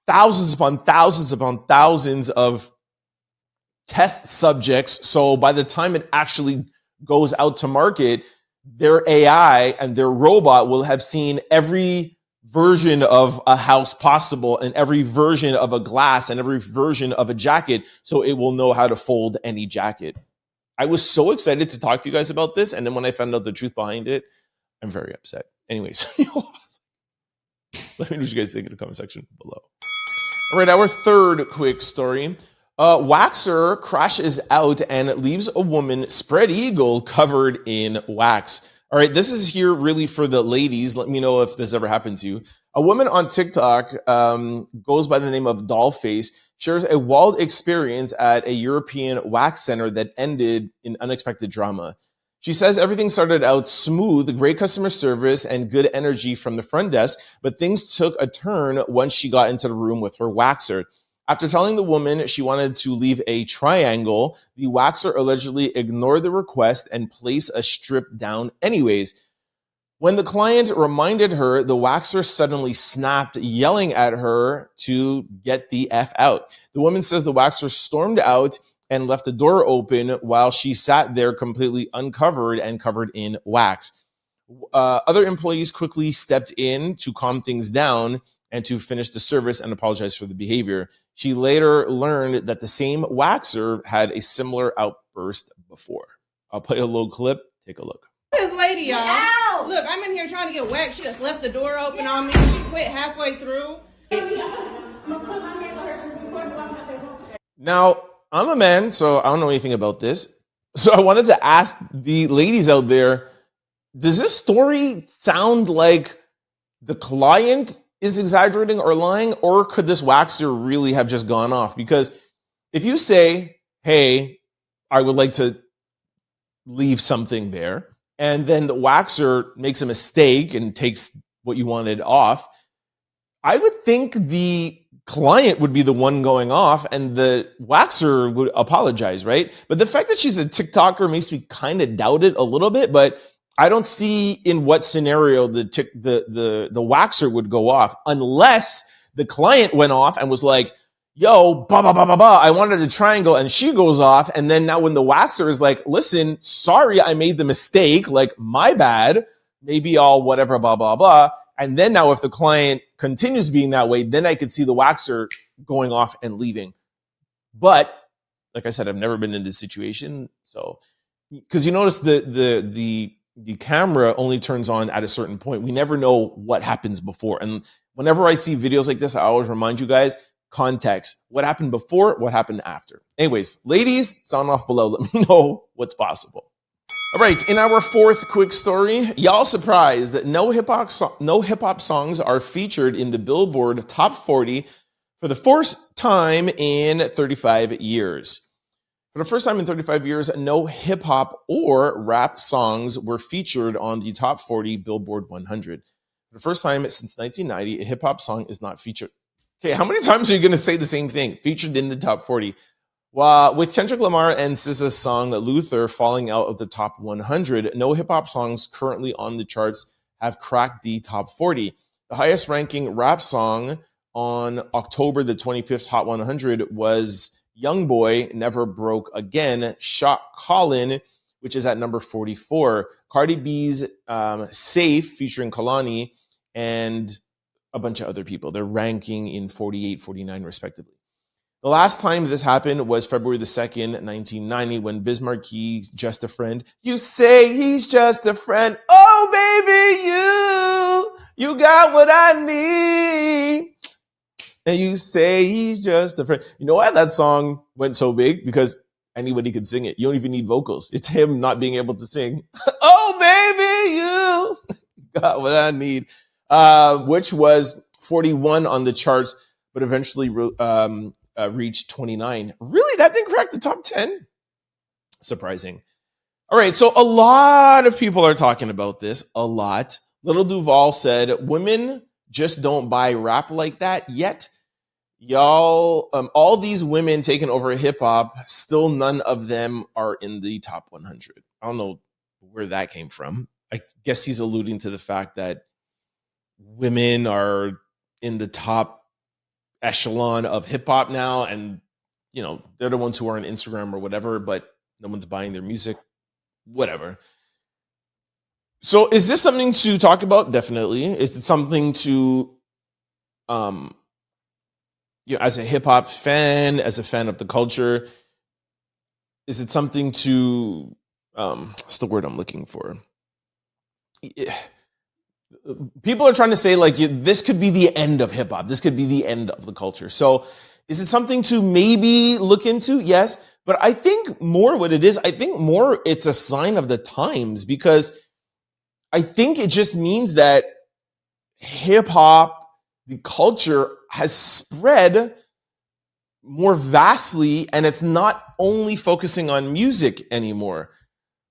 thousands upon thousands upon thousands of test subjects. So by the time it actually goes out to market, their AI and their robot will have seen every version of a house possible and every version of a glass and every version of a jacket. So it will know how to fold any jacket. I was so excited to talk to you guys about this. And then when I found out the truth behind it, I'm very upset. Anyways, let me know what you guys think in the comment section below. All right, our third quick story. Waxer crashes out and leaves a woman spread eagle covered in wax. All right, this is here really for the ladies. Let me know if this ever happened to you. A woman on TikTok goes by the name of Dollface, shares a wild experience at a European wax center that ended in unexpected drama. She says everything started out smooth, great customer service, and good energy from the front desk, but things took a turn once she got into the room with her waxer. After telling the woman she wanted to leave a triangle, the waxer allegedly ignored the request and placed a strip down anyways. When the client reminded her, the waxer suddenly snapped, yelling at her to get the F out. The woman says the waxer stormed out and left the door open while she sat there completely uncovered and covered in wax. Other employees quickly stepped in to calm things down and to finish the service and apologize for the behavior. She later learned that the same waxer had a similar outburst before. I'll play a little clip. Take a look. This lady, y'all. Ow! Look, I'm in here trying to get waxed. She just left the door open on me. She quit halfway through. Now, I'm a man, so I don't know anything about this. So I wanted to ask the ladies out there, does this story sound like the client is exaggerating or lying, or could this waxer really have just gone off? Because if you say, hey, I would like to leave something there, and then the waxer makes a mistake and takes what you wanted off, I would think the client would be the one going off and the waxer would apologize, right? But the fact that she's a TikToker makes me kind of doubt it a little bit, but I don't see in what scenario the waxer would go off unless the client went off and was like, yo, blah, blah, blah, blah, blah, I wanted a triangle, and she goes off. And then now when the waxer is like, listen, sorry, I made the mistake, like, my bad, maybe I'll whatever, blah, blah, blah. And then now if the client continues being that way, then I could see the waxer going off and leaving. But like I said, I've never been in this situation. So, because you notice the camera only turns on at a certain point. We never know what happens before. And whenever I see videos like this, I always remind you guys, context. What happened before, what happened after. Anyways, ladies, sound off below. Let me know what's possible. All right, in our fourth quick story, y'all surprised that no hip hop songs are featured in the Billboard Top 40 for the first time in 35 years. For the first time in 35 years, no hip hop or rap songs were featured on the Top 40 Billboard 100. For the first time since 1990, a hip hop song is not featured. Okay, how many times are you going to say the same thing? Featured in the Top 40. Well, with Kendrick Lamar and SZA's song Luther falling out of the top 100, no hip-hop songs currently on the charts have cracked the top 40. The highest ranking rap song on October the 25th Hot 100 was Youngboy, Never Broke Again, Shot Callin', which is at number 44. Cardi B's Safe, featuring Kalani, and a bunch of other people. They're ranking in 48, 49, respectively. The last time this happened was February the 2nd, 1990, when Biz Marquis' Just a Friend. You say he's just a friend. Oh, baby, you got what I need. And you say he's just a friend. You know why that song went so big? Because anybody could sing it. You don't even need vocals. It's him not being able to sing. Oh, baby, you got what I need. Which was 41 on the charts, but eventually reached 29. Really? That didn't crack the top 10? Surprising. All right, so a lot of people are talking about this. A lot. Little Duval said, women just don't buy rap like that yet. Y'all, all these women taking over hip-hop, still none of them are in the top 100. I don't know where that came from. I guess he's alluding to the fact that women are in the top echelon of hip hop now, and you know they're the ones who are on Instagram or whatever, but no one's buying their music, whatever. So is this something to talk about? Definitely. Is it something to as a hip hop fan, as a fan of the culture, is it something to what's the word I'm looking for? People are trying to say like this could be the end of hip hop. This could be the end of the culture. So is it something to maybe look into? Yes. But I think more what it is, I think more it's a sign of the times, because I think it just means that hip hop, the culture has spread more vastly, and it's not only focusing on music anymore.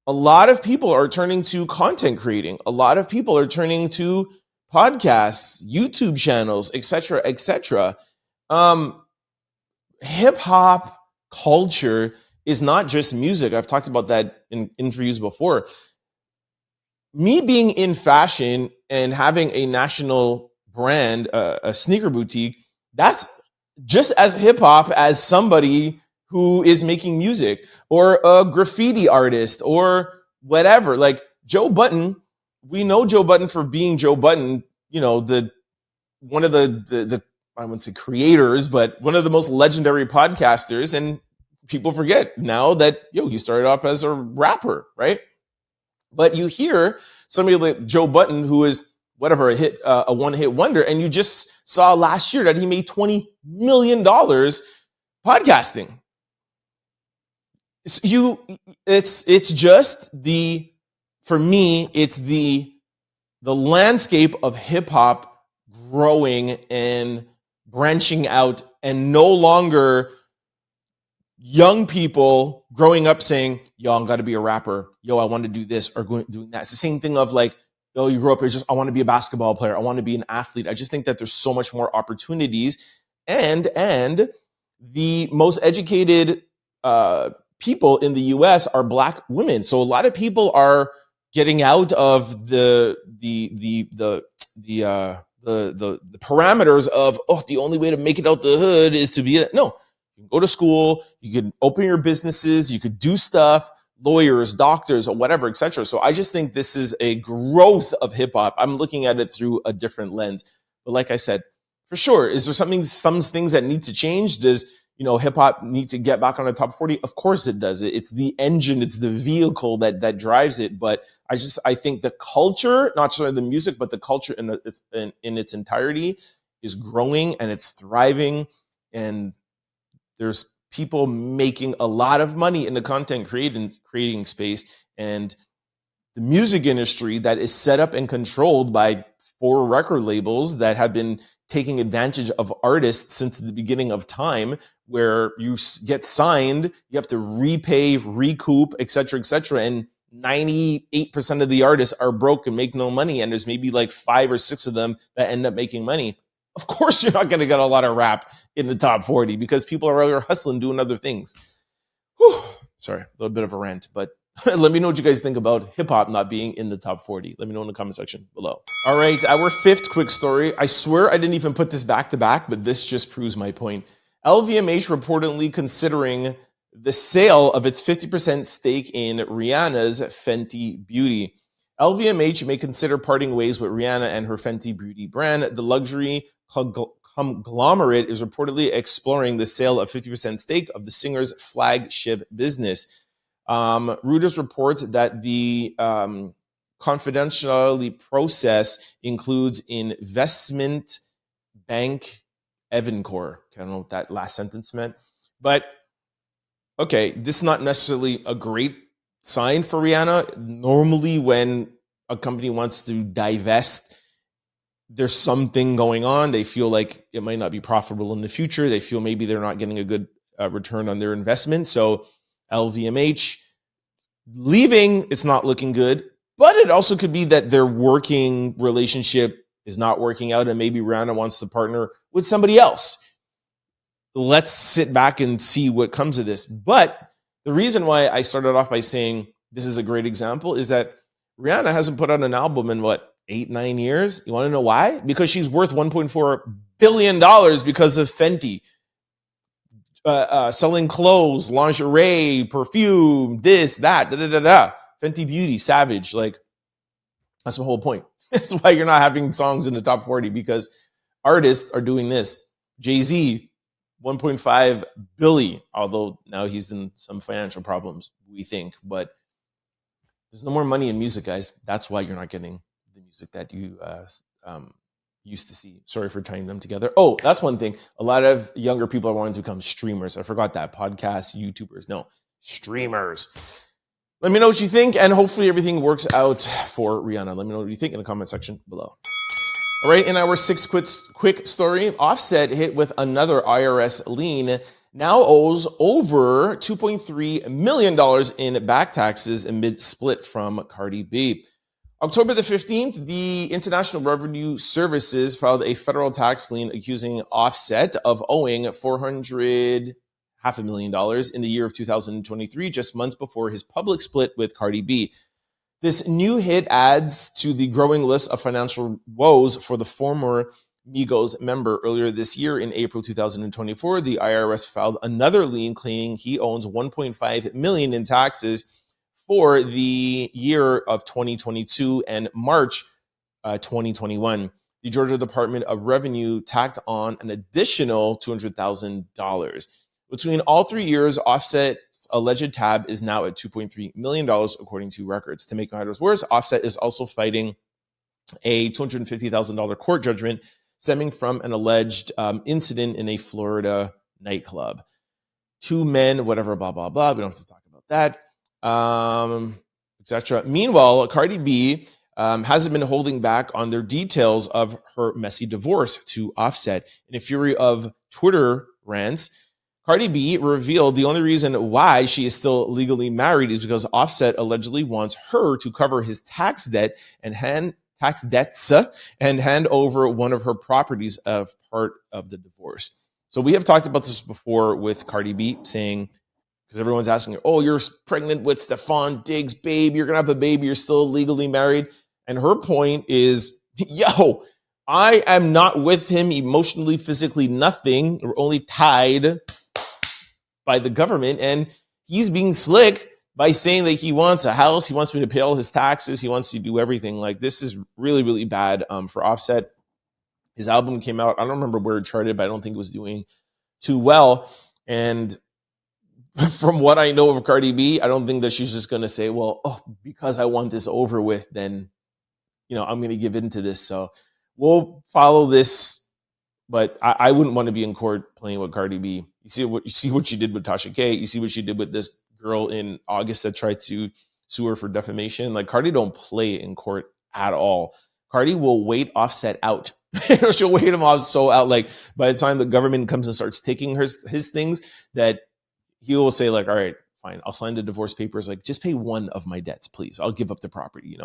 A lot of people are turning to content creating. A lot of people are turning to podcasts, YouTube channels, etc., etc. Hip hop culture is not just music. I've talked about that in interviews before. Me being in fashion and having a national brand, a sneaker boutique, that's just as hip hop as somebody who is making music, or a graffiti artist, or whatever. Like Joe Budden, we know Joe Budden for being Joe Budden, you know, one of the I wouldn't say creators, but one of the most legendary podcasters. And people forget now that he started off as a rapper, right? But you hear somebody like Joe Budden, who is whatever, a one-hit wonder, and you just saw last year that he made $20 million podcasting. It's just for me, it's the landscape of hip hop growing and branching out, and no longer young people growing up saying, yo, I got to be a rapper. Yo, I want to do this or doing that. It's the same thing of like, yo, you grow up, I want to be a basketball player. I want to be an athlete. I just think that there's so much more opportunities. And the most educated people in the US are Black women. So a lot of people are getting out of the parameters of, oh, the only way to make it out the hood is to be no. You can go to school, you can open your businesses, you could do stuff, lawyers, doctors, or whatever, etc. So I just think this is a growth of hip hop. I'm looking at it through a different lens. But like I said, for sure, is there some things that need to change? Does hip hop need to get back on the top 40? Of course it does. It's the engine, it's the vehicle that drives it. But I think the culture, not just the music, but the culture in its entirety is growing and it's thriving. And there's people making a lot of money in the content creating space, and the music industry that is set up and controlled by 4 record labels that have been taking advantage of artists since the beginning of time, where you get signed, you have to repay, recoup, etc., and 98% of the artists are broke and make no money, and there's maybe like 5 or 6 of them that end up making money. Of course, you're not going to get a lot of rap in the top 40 because people are out hustling, doing other things. Whew. Sorry, a little bit of a rant, but let me know what you guys think about hip hop not being in the top 40. Let me know in the comment section below. All right, our 5th quick story. I swear I didn't even put this back to back, but this just proves my point. LVMH reportedly considering the sale of its 50% stake in Rihanna's Fenty Beauty. LVMH may consider parting ways with Rihanna and her Fenty Beauty brand. The luxury conglomerate is reportedly exploring the sale of 50% stake of the singer's flagship business. Reuters reports that the confidentiality process includes investment bank Evancore. I don't know what that last sentence meant, but okay, this is not necessarily a great sign for Rihanna. Normally, when a company wants to divest, there's something going on. They feel like it might not be profitable in the future. They feel maybe they're not getting a good return on their investment. So LVMH leaving, it's not looking good. But it also could be that their working relationship is not working out and maybe Rihanna wants to partner with somebody else. Let's sit back and see what comes of this. But the reason why I started off by saying this is a great example is that Rihanna hasn't put out an album in 8-9 years. You want to know why? Because she's worth $1.4 billion because of Fenty. Selling clothes, lingerie, perfume, this, that, Fenty Beauty, Savage. Like, that's the whole point. That's why you're not having songs in the top 40, because artists are doing this. Jay-Z, 1.5 billion, although now he's in some financial problems, we think. But there's no more money in music, guys. That's why you're not getting the music that you used to see. Sorry for tying them together. Oh, that's one thing. A lot of younger people are wanting to become streamers. I forgot that. Podcasts, YouTubers. No, streamers. Let me know what you think, and hopefully everything works out for Rihanna. Let me know what you think in the comment section below. All right, in our 6th quick story, Offset hit with another IRS lien, now owes over $2.3 million in back taxes amid split from Cardi B. October the 15th, the International Revenue Services filed a federal tax lien accusing Offset of owing $500,000 in the year of 2023, just months before his public split with Cardi B. This new hit adds to the growing list of financial woes for the former Migos member. Earlier this year, in April 2024, the IRS filed another lien claiming he owns $1.5 million in taxes for the year of 2022 and March 2021. The Georgia Department of Revenue tacked on an additional $200,000. Between all 3 years, Offset's alleged tab is now at $2.3 million, according to records. To make matters worse, Offset is also fighting a $250,000 court judgment stemming from an alleged incident in a Florida nightclub. 2 men, whatever, blah, blah, blah. We don't have to talk about that, etc. Meanwhile, Cardi B hasn't been holding back on their details of her messy divorce to Offset. In a fury of Twitter rants, Cardi B revealed the only reason why she is still legally married is because Offset allegedly wants her to cover his tax debts and hand over one of her properties as part of the divorce. So we have talked about this before with Cardi B saying, because everyone's asking her, oh, you're pregnant with Stephon Diggs, babe, you're gonna have a baby, you're still legally married. And her point is, yo, I am not with him emotionally, physically, nothing. We're only tied by the government, and he's being slick by saying that he wants a house, he wants me to pay all his taxes, he wants to do everything. Like, this is really, really bad for Offset. His album came out, I don't remember where it charted, but I don't think it was doing too well. And from what I know of Cardi B, I don't think that she's just going to say, well, because I want this over with, then, I'm going to give in to this. So we'll follow this. But I wouldn't want to be in court playing with Cardi B. You see what she did with Tasha K. You see what she did with this girl in August that tried to sue her for defamation. Like, Cardi don't play in court at all. Cardi will wait Offset out. She'll wait him off so out. Like, by the time the government comes and starts taking his things, that he will say, like, all right, fine, I'll sign the divorce papers. Like, just pay one of my debts, please. I'll give up the property,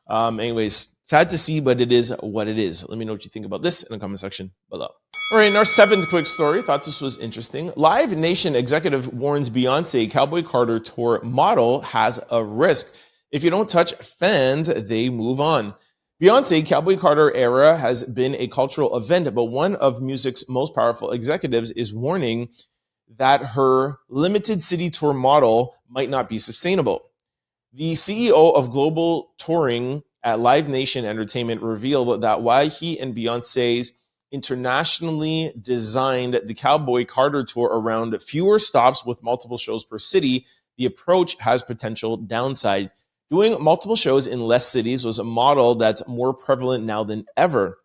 Anyways, sad to see, but it is what it is. Let me know what you think about this in the comment section below. All right, in our seventh quick story, thought this was interesting. Live Nation executive warns Beyoncé Cowboy Carter tour model has a risk. If you don't touch fans, they move on. Beyoncé Cowboy Carter era has been a cultural event, but one of music's most powerful executives is warning that her limited city tour model might not be sustainable. The CEO of global touring at Live Nation Entertainment revealed that while he and Beyoncé's internationally designed the Cowboy Carter tour around fewer stops with multiple shows per city, the approach has potential downside. Doing multiple shows in less cities was a model that's more prevalent now than ever.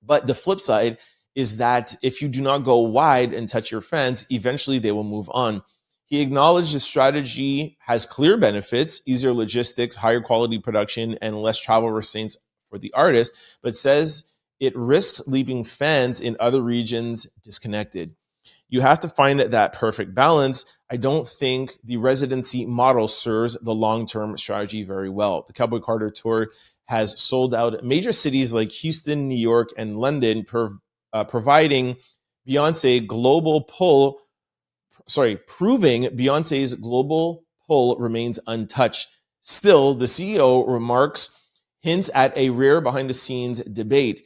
But the flip side is that if you do not go wide and touch your fans, eventually they will move on. He acknowledged the strategy has clear benefits, easier logistics, higher quality production, and less travel restraints for the artist, but says it risks leaving fans in other regions disconnected. You have to find that perfect balance. I don't think the residency model serves the long-term strategy very well. The Cowboy Carter tour has sold out major cities like Houston, New York, and London, providing Beyoncé global pull. Proving Beyonce's global pull remains untouched. Still, the CEO remarks hints at a rare behind-the-scenes debate.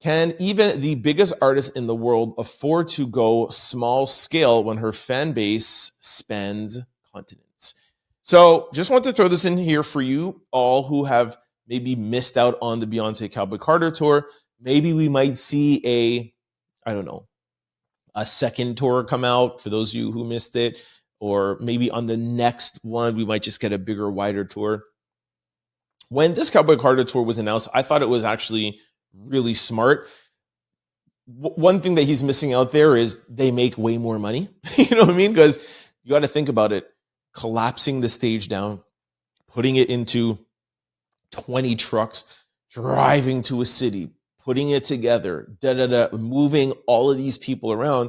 Can even the biggest artist in the world afford to go small scale when her fan base spans continents? So just want to throw this in here for you all who have maybe missed out on the Beyoncé Cowboy Carter tour. Maybe we might see a second tour come out for those of you who missed it, or maybe on the next one, we might just get a bigger, wider tour. When this Cowboy Carter tour was announced, I thought it was actually really smart. One thing that he's missing out there is they make way more money. You know what I mean? Because you got to think about it. Collapsing the stage down, putting it into 20 trucks, driving to a city, putting it together, moving all of these people around.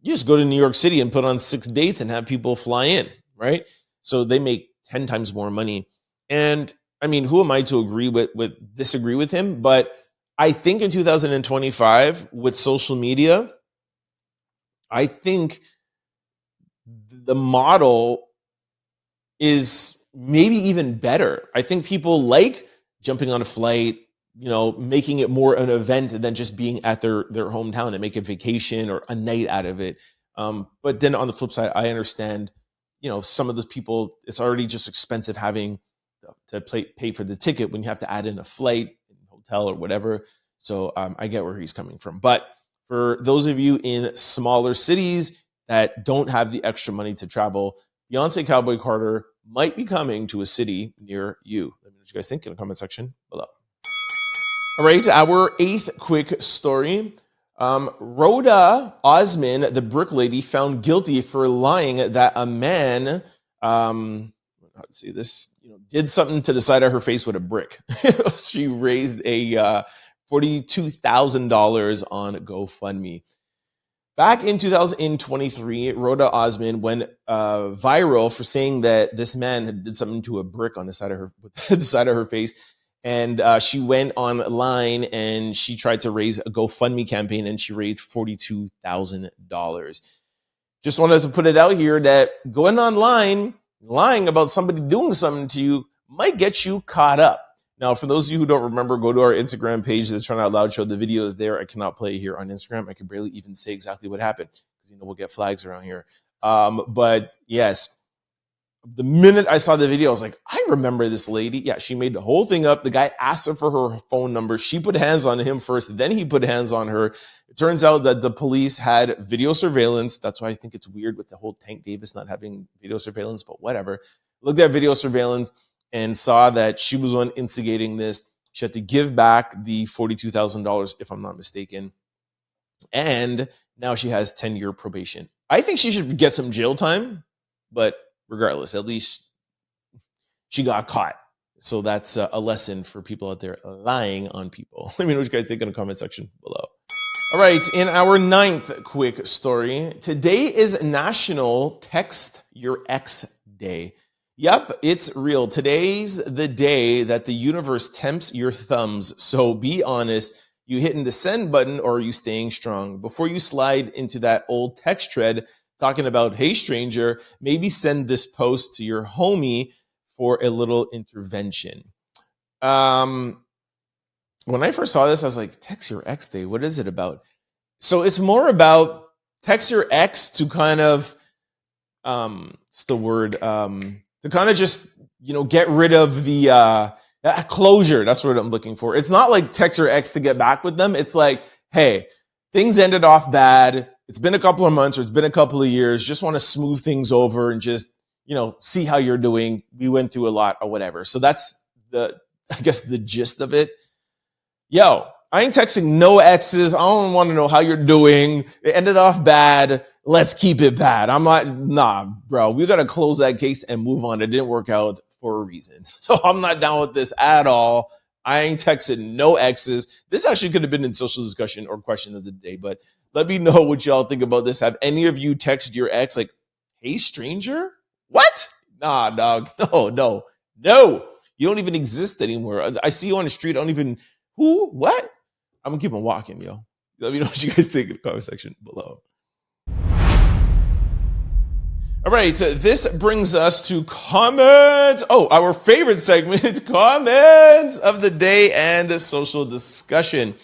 You just go to New York City and put on 6 dates and have people fly in, right? So they make 10 times more money. And I mean, who am I to disagree with him? But I think in 2025, with social media, I think the model is maybe even better. I think people like jumping on a flight, making it more an event than just being at their hometown and make a vacation or a night out of it. But then on the flip side, I understand, some of those people, it's already just expensive having to pay for the ticket when you have to add in a flight, hotel or whatever. So I get where he's coming from. But for those of you in smaller cities that don't have the extra money to travel, Beyoncé Cowboy Carter might be coming to a city near you. Let me know what you guys think in the comment section below. All right, our eighth quick story. Roda Osman, the brick lady, found guilty for lying that a man, did something to the side of her face with a brick. She raised a $42,000 on GoFundMe. Back in 2023, Roda Osman went viral for saying that this man had did something to a brick on the side of her face. And she went online and she tried to raise a GoFundMe campaign, and she raised $42,000. Just wanted to put it out here that going online, lying about somebody doing something to you might get you caught up. Now, for those of you who don't remember, go to our Instagram page, the Trying Out Loud Show. The video is there. I cannot play it here on Instagram. I can barely even say exactly what happened because, we'll get flags around here. But yes, the minute I saw the video, I was like, I remember this lady. Yeah, she made the whole thing up. The guy asked her for her phone number. She put hands on him first. Then he put hands on her. It turns out that the police had video surveillance. That's why I think it's weird with the whole Tank Davis not having video surveillance, but whatever. Looked at video surveillance and saw that she was one instigating this. She had to give back the $42,000, if I'm not mistaken. And now she has 10-year probation. I think she should get some jail time, but regardless, at least she got caught. So that's a lesson for people out there lying on people. Let me know what you guys think in the comment section below. All right, in our 9th quick story, today is National Text Your Ex Day. Yep, it's real. Today's the day that the universe tempts your thumbs. So be honest, you hitting the send button or are you staying strong? Before you slide into that old text thread talking about, hey, stranger, maybe send this post to your homie for a little intervention. When I first saw this, I was like, text your ex day, what is it about? So it's more about text your ex to kind of, what's the word? To kind of just, get rid of the closure. That's what I'm looking for. It's not like text your ex to get back with them. It's like, hey, things ended off bad. It's been a couple of months or it's been a couple of years. Just want to smooth things over and just, see how you're doing. We went through a lot or whatever. So that's the gist of it. Yo, I ain't texting no exes. I don't want to know how you're doing. It ended off bad. Let's keep it bad. I'm not, nah, bro. We got to close that case and move on. It didn't work out for a reason. So I'm not down with this at all. I ain't texting no exes. This actually could have been in social discussion or question of the day, but let me know what y'all think about this. Have any of you texted your ex like, hey, stranger? What? Nah, dog. No. You don't even exist anymore. I see you on the street. I don't even, who? What? I'm going to keep on walking, yo. Let me know what you guys think in the comment section below. All right, this brings us to comments. Oh, our favorite segment, comments of the day and social discussion.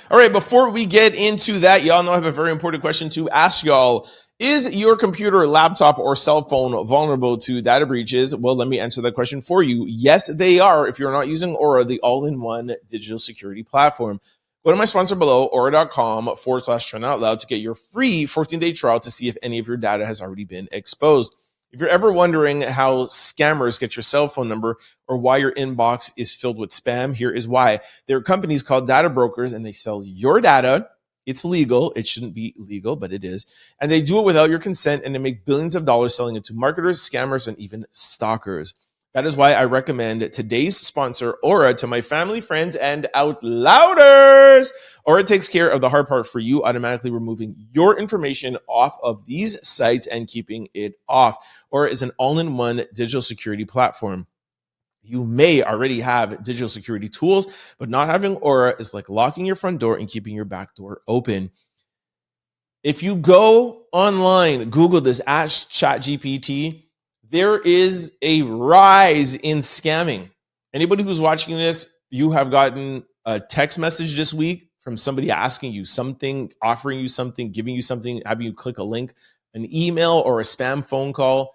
All right, before we get into that, y'all know I have a very important question to ask y'all. Is your computer, laptop, or cell phone vulnerable to data breaches? Well, let me answer that question for you. Yes, they are if you're not using Aura, the all-in-one digital security platform. Go to my sponsor below, aura.com/tryoutloud to get your free 14-day trial to see if any of your data has already been exposed. If you're ever wondering how scammers get your cell phone number or why your inbox is filled with spam, here is why. There are companies called data brokers and they sell your data. It's legal. It shouldn't be legal, but it is. And they do it without your consent and they make billions of dollars selling it to marketers, scammers, and even stalkers. That is why I recommend today's sponsor, Aura, to my family, friends, and out louders. Aura takes care of the hard part for you, automatically removing your information off of these sites and keeping it off. Aura is an all-in-one digital security platform. You may already have digital security tools, but not having Aura is like locking your front door and keeping your back door open. If you go online, Google this, ask ChatGPT, there is a rise in scamming. Anybody who's watching this, you have gotten a text message this week from somebody asking you something, offering you something, giving you something, having you click a link, an email or a spam phone call.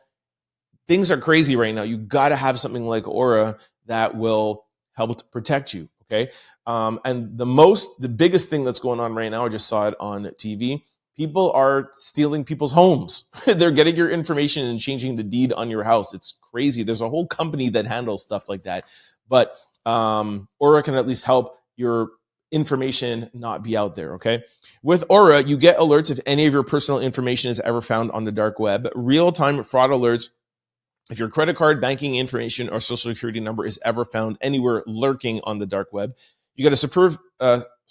Things are crazy right now. You got to have something like Aura that will help to protect you, okay? And the biggest thing that's going on right now, I just saw it on TV, people are stealing people's homes. They're getting your information and changing the deed on your house. It's crazy. There's a whole company that handles stuff like that. But Aura can at least help your information not be out there, okay? With Aura, you get alerts if any of your personal information is ever found on the dark web, real-time fraud alerts if your credit card, banking information, or social security number is ever found anywhere lurking on the dark web. You get a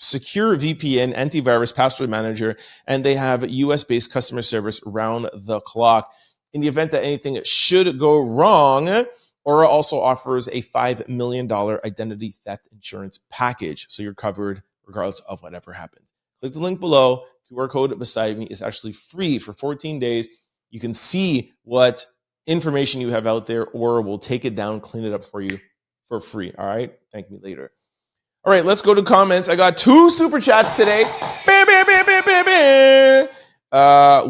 secure VPN, antivirus, password manager, and they have US-based customer service round the clock. In the event that anything should go wrong, Aura also offers a $5 million identity theft insurance package, so you're covered regardless of whatever happens. Click the link below. QR code beside me is actually free for 14 days. You can see what information you have out there. Aura will take it down, clean it up for you for free. All right? Thank me later. All right, let's go to comments. I got 2 super chats today.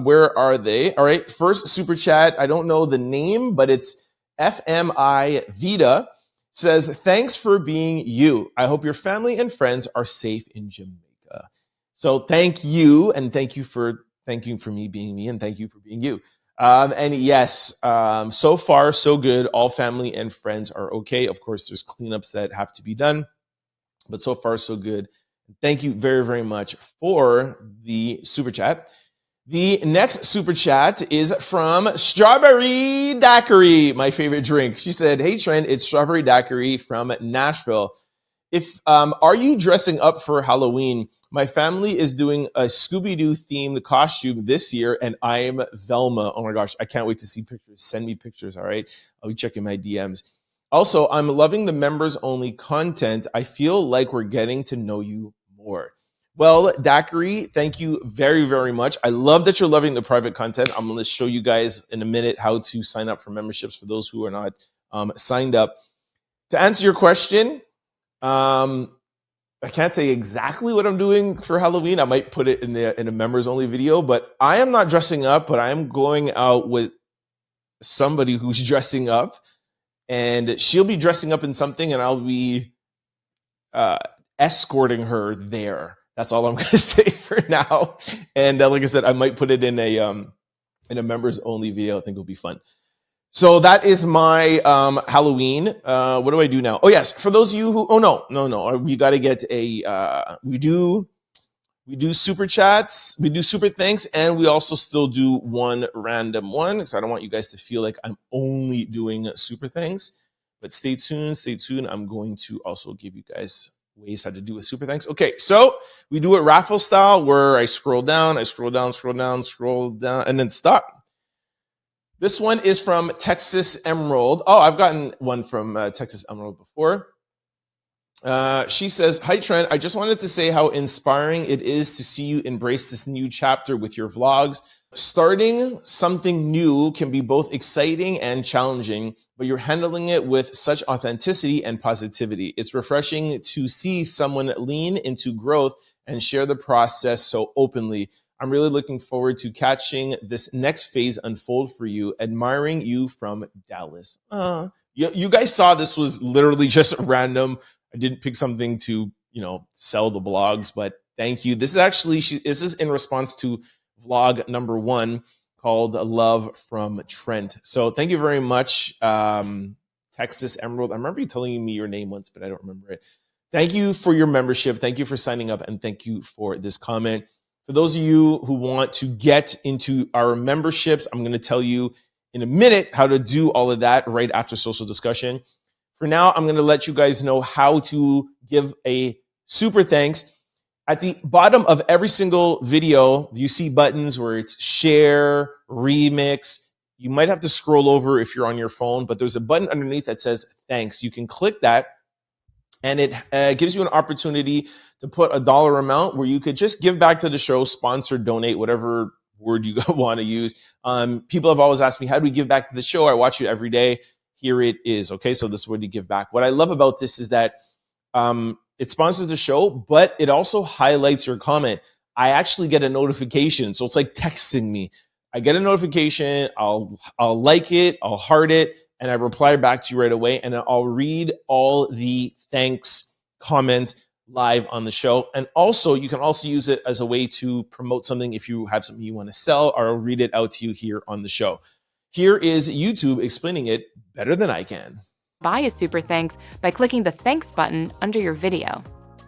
Where are they? All right, first super chat. I don't know the name, but it's FMI Vita. Says, thanks for being you. I hope your family and friends are safe in Jamaica. So thank you, and thank you for me being me, and thank you for being you. And yes, so far so good. All family and friends are okay. Of course, there's cleanups that have to be done, but so far so good. Thank you very, very much for the super chat. The next super chat is from Strawberry Daiquiri, my favorite drink. She said, hey, Trent, it's Strawberry Daiquiri from Nashville. Are you dressing up for Halloween? My family is doing a Scooby-Doo themed costume this year, and I'm Velma. Oh my gosh, I can't wait to see pictures. Send me pictures, all right? I'll be checking my DMs. Also, I'm loving the members-only content. I feel like we're getting to know you more. Well, Daiquiri, thank you very, very much. I love that you're loving the private content. I'm going to show you guys in a minute how to sign up for memberships for those who are not signed up. To answer your question, I can't say exactly what I'm doing for Halloween. I might put it in a members-only video, but I am not dressing up, but I am going out with somebody who's dressing up, and she'll be dressing up in something, and I'll be escorting her there. That's all I'm going to say for now. And like I said, I might put it in a members-only video. I think it'll be fun. So that is my Halloween. What do I do now? Oh, yes. For those of you who... Oh, no. We got to get a... We do super chats. We do super thanks. And we also still do one random one. Because I don't want you guys to feel like I'm only doing super thanks. But stay tuned. I'm going to also give you guys ways how to do a super thanks. Okay, so we do it raffle style where I scroll down, and then stop. This one is from Texas Emerald. Oh, I've gotten one from Texas Emerald before. She says, hi, Trent. I just wanted to say how inspiring it is to see you embrace this new chapter with your vlogs. Starting something new can be both exciting and challenging, but you're handling it with such authenticity and positivity. It's refreshing to see someone lean into growth and share the process so openly. I'm really looking forward to catching this next phase unfold for you. Admiring you from Dallas. You guys saw this was literally just random. I didn't pick something to, sell the blogs, but thank you. This is actually, this is in response to vlog number 1 called Love from Trent. So thank you very much, Texas Emerald. I remember you telling me your name once, but I don't remember it. Thank you for your membership. Thank you for signing up. And thank you for this comment. For those of you who want to get into our memberships, I'm going to tell you in a minute how to do all of that right after social discussion. For now, I'm going to let you guys know how to give a super thanks. At the bottom of every single video, you see buttons where it's share, remix. You might have to scroll over if you're on your phone, but there's a button underneath that says thanks. You can click that, and it gives you an opportunity to put a dollar amount where you could just give back to the show, sponsor, donate, whatever word you want to use. People have always asked me, how do we give back to the show? I watch it every day. Here it is. Okay, so this is where you give back. What I love about this is that it sponsors the show, but it also highlights your comment. I actually get a notification. So it's like texting me. I get a notification. I'll like it. I'll heart it. And I reply back to you right away. And I'll read all the thanks comments live on the show. And also, you can also use it as a way to promote something if you have something you want to sell, or I'll read it out to you here on the show. Here is YouTube explaining it better than I can. Buy a super thanks by clicking the thanks button under your video.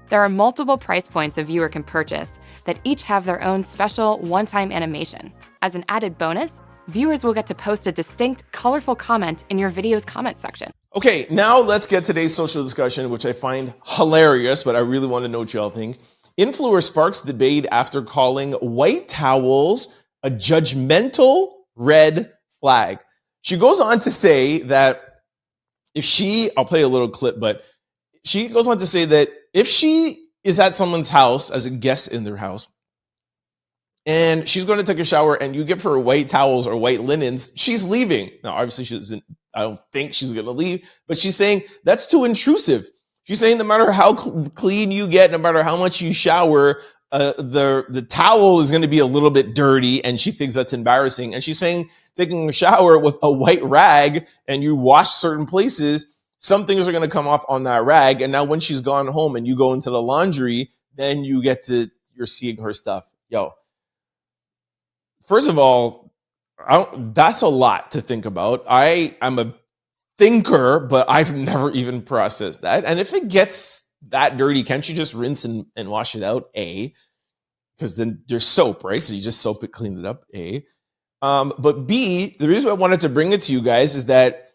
There are multiple price points a viewer can purchase that each have their own special one-time animation. As an added bonus, viewers will get to post a distinct, colorful comment in your video's comment section. Okay, now let's get today's social discussion, which I find hilarious, but I really want to know what y'all think. Influencer sparks debate after calling white towels a judgmental red flag. She goes on to say that I'll play a little clip, but she goes on to say that if she is at someone's house as a guest in their house, and she's going to take a shower and you give her white towels or white linens, she's leaving. Now, obviously, she doesn't. I don't think she's going to leave, but she's saying that's too intrusive. She's saying no matter how clean you get, no matter how much you shower, the towel is going to be a little bit dirty, and she thinks that's embarrassing. And she's saying taking a shower with a white rag and you wash certain places, some things are going to come off on that rag. And now when she's gone home and you go into the laundry, then you're seeing her stuff. Yo. First of all, that's a lot to think about. I'm a thinker, but I've never even processed that. And if it gets that dirty, can't you just rinse and wash it out? A, because then there's soap, right? So you just soap it, clean it up. A, but B, the reason I wanted to bring it to you guys is that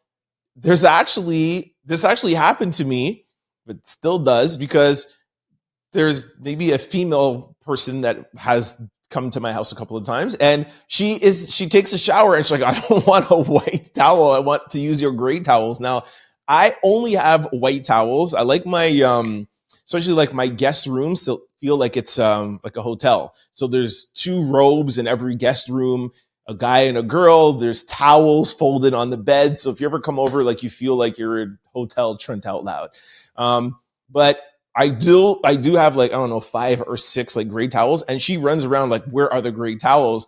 this actually happened to me, but still does, because there's maybe a female person that has come to my house a couple of times, and she takes a shower and she's like, I don't want a white towel. I want to use your gray towels. Now, I only have white towels. I like my, especially like my guest rooms to feel like it's like a hotel. So there's 2 robes in every guest room, a guy and a girl. There's towels folded on the bed. So if you ever come over, like you feel like you're in Hotel Trent Out Loud. But I do have like, I don't know, 5 or 6 like gray towels, and she runs around like, where are the gray towels?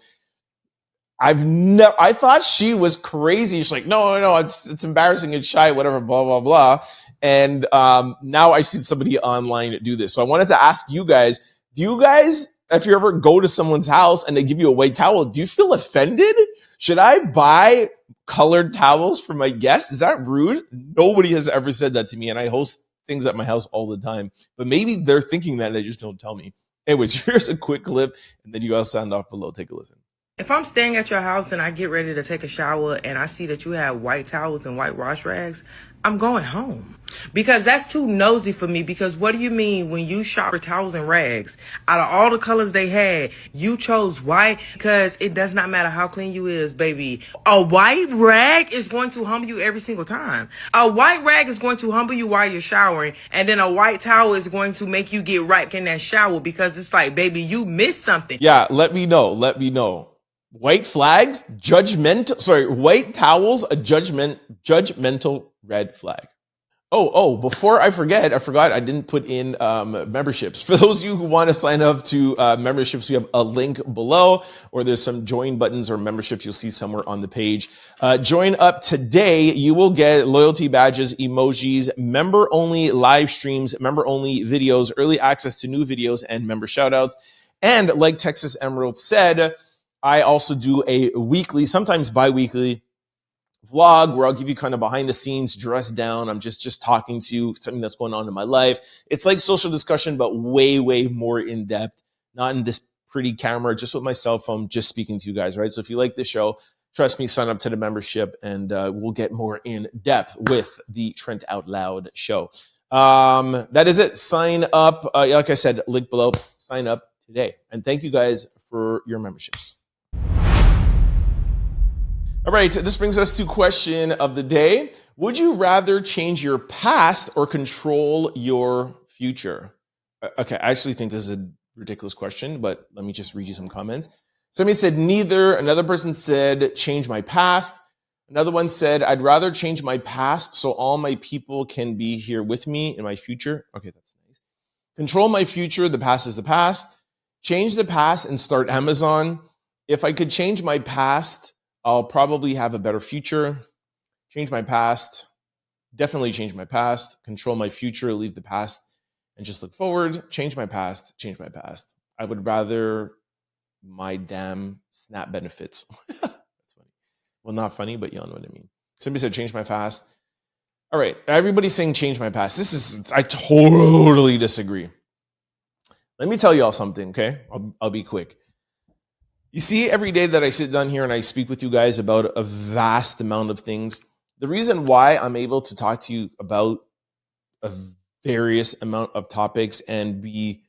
I thought she was crazy. She's like, no, it's embarrassing, it's shy, whatever, blah, blah, blah. And now I've seen somebody online do this. So I wanted to ask you guys, do you guys, if you ever go to someone's house and they give you a white towel, do you feel offended? Should I buy colored towels for my guests? Is that rude? Nobody has ever said that to me, and I host things at my house all the time, but maybe they're thinking that and they just don't tell me. Anyways, here's a quick clip, and then you guys sound off below. Take a listen. If I'm staying at your house and I get ready to take a shower and I see that you have white towels and white wash rags, I'm going home. Because that's too nosy for me. Because what do you mean when you shop for towels and rags? Out of all the colors they had, you chose white? Because it does not matter how clean you is, baby. A white rag is going to humble you every single time. A white rag is going to humble you while you're showering. And then a white towel is going to make you get right in that shower. Because it's like, baby, you missed something. Yeah, let me know. White flags, white towels, a judgmental red flag. Oh, before I forgot I didn't put in memberships. For those of you who want to sign up to memberships, we have a link below, or there's some join buttons or memberships you'll see somewhere on the page. Join up today. You will get loyalty badges, emojis, member-only live streams, member-only videos, early access to new videos, and member shoutouts. And like Texas Emerald said, I also do a weekly, sometimes bi-weekly vlog where I'll give you kind of behind the scenes, dressed down. I'm just talking to you, something that's going on in my life. It's like social discussion, but way, way more in depth, not in this pretty camera, just with my cell phone, just speaking to you guys, right? So if you like this show, trust me, sign up to the membership and we'll get more in depth with the Trent Out Loud show. That is it. Sign up. Like I said, link below, sign up today. And thank you guys for your memberships. All right, this brings us to question of the day. Would you rather change your past or control your future? Okay, I actually think this is a ridiculous question, but let me just read you some comments. Somebody said neither. Another person said change my past. Another one said I'd rather change my past so all my people can be here with me in my future. Okay, that's nice. Control my future. The past is the past. Change the past and start Amazon. If I could change my past, I'll probably have a better future. Change my past. Definitely change my past. Control my future. Leave the past and just look forward. Change my past. Change my past. I would rather my damn SNAP benefits. That's funny. Well, not funny, but you all know what I mean. Somebody said change my past. All right. Everybody's saying change my past. I totally disagree. Let me tell you all something, okay? I'll be quick. You see, every day that I sit down here and I speak with you guys about a vast amount of things, the reason why I'm able to talk to you about a various amount of topics and be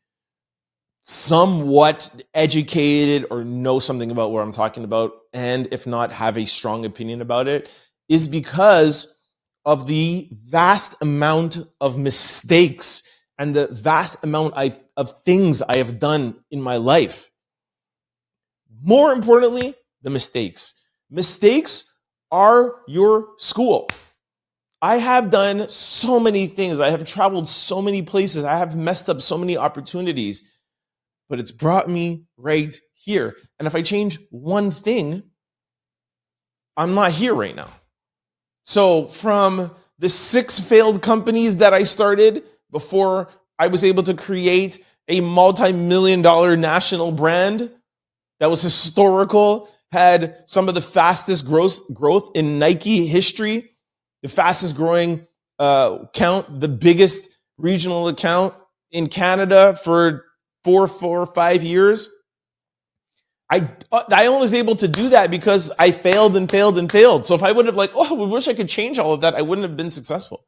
somewhat educated or know something about what I'm talking about, and if not, have a strong opinion about it, is because of the vast amount of mistakes and the vast amount of things I have done in my life. More importantly, the mistakes. Mistakes are your school. I have done so many things. I have traveled so many places. I have messed up so many opportunities, but it's brought me right here. And if I change one thing, I'm not here right now. So from the 6 failed companies that I started before I was able to create a multi-million-dollar national brand that was historical, had some of the fastest growth in Nike history, the fastest growing account, the biggest regional account in Canada for 4 or 5 years. I only was able to do that because I failed and failed and failed. So if I would have I wish I could change all of that, I wouldn't have been successful.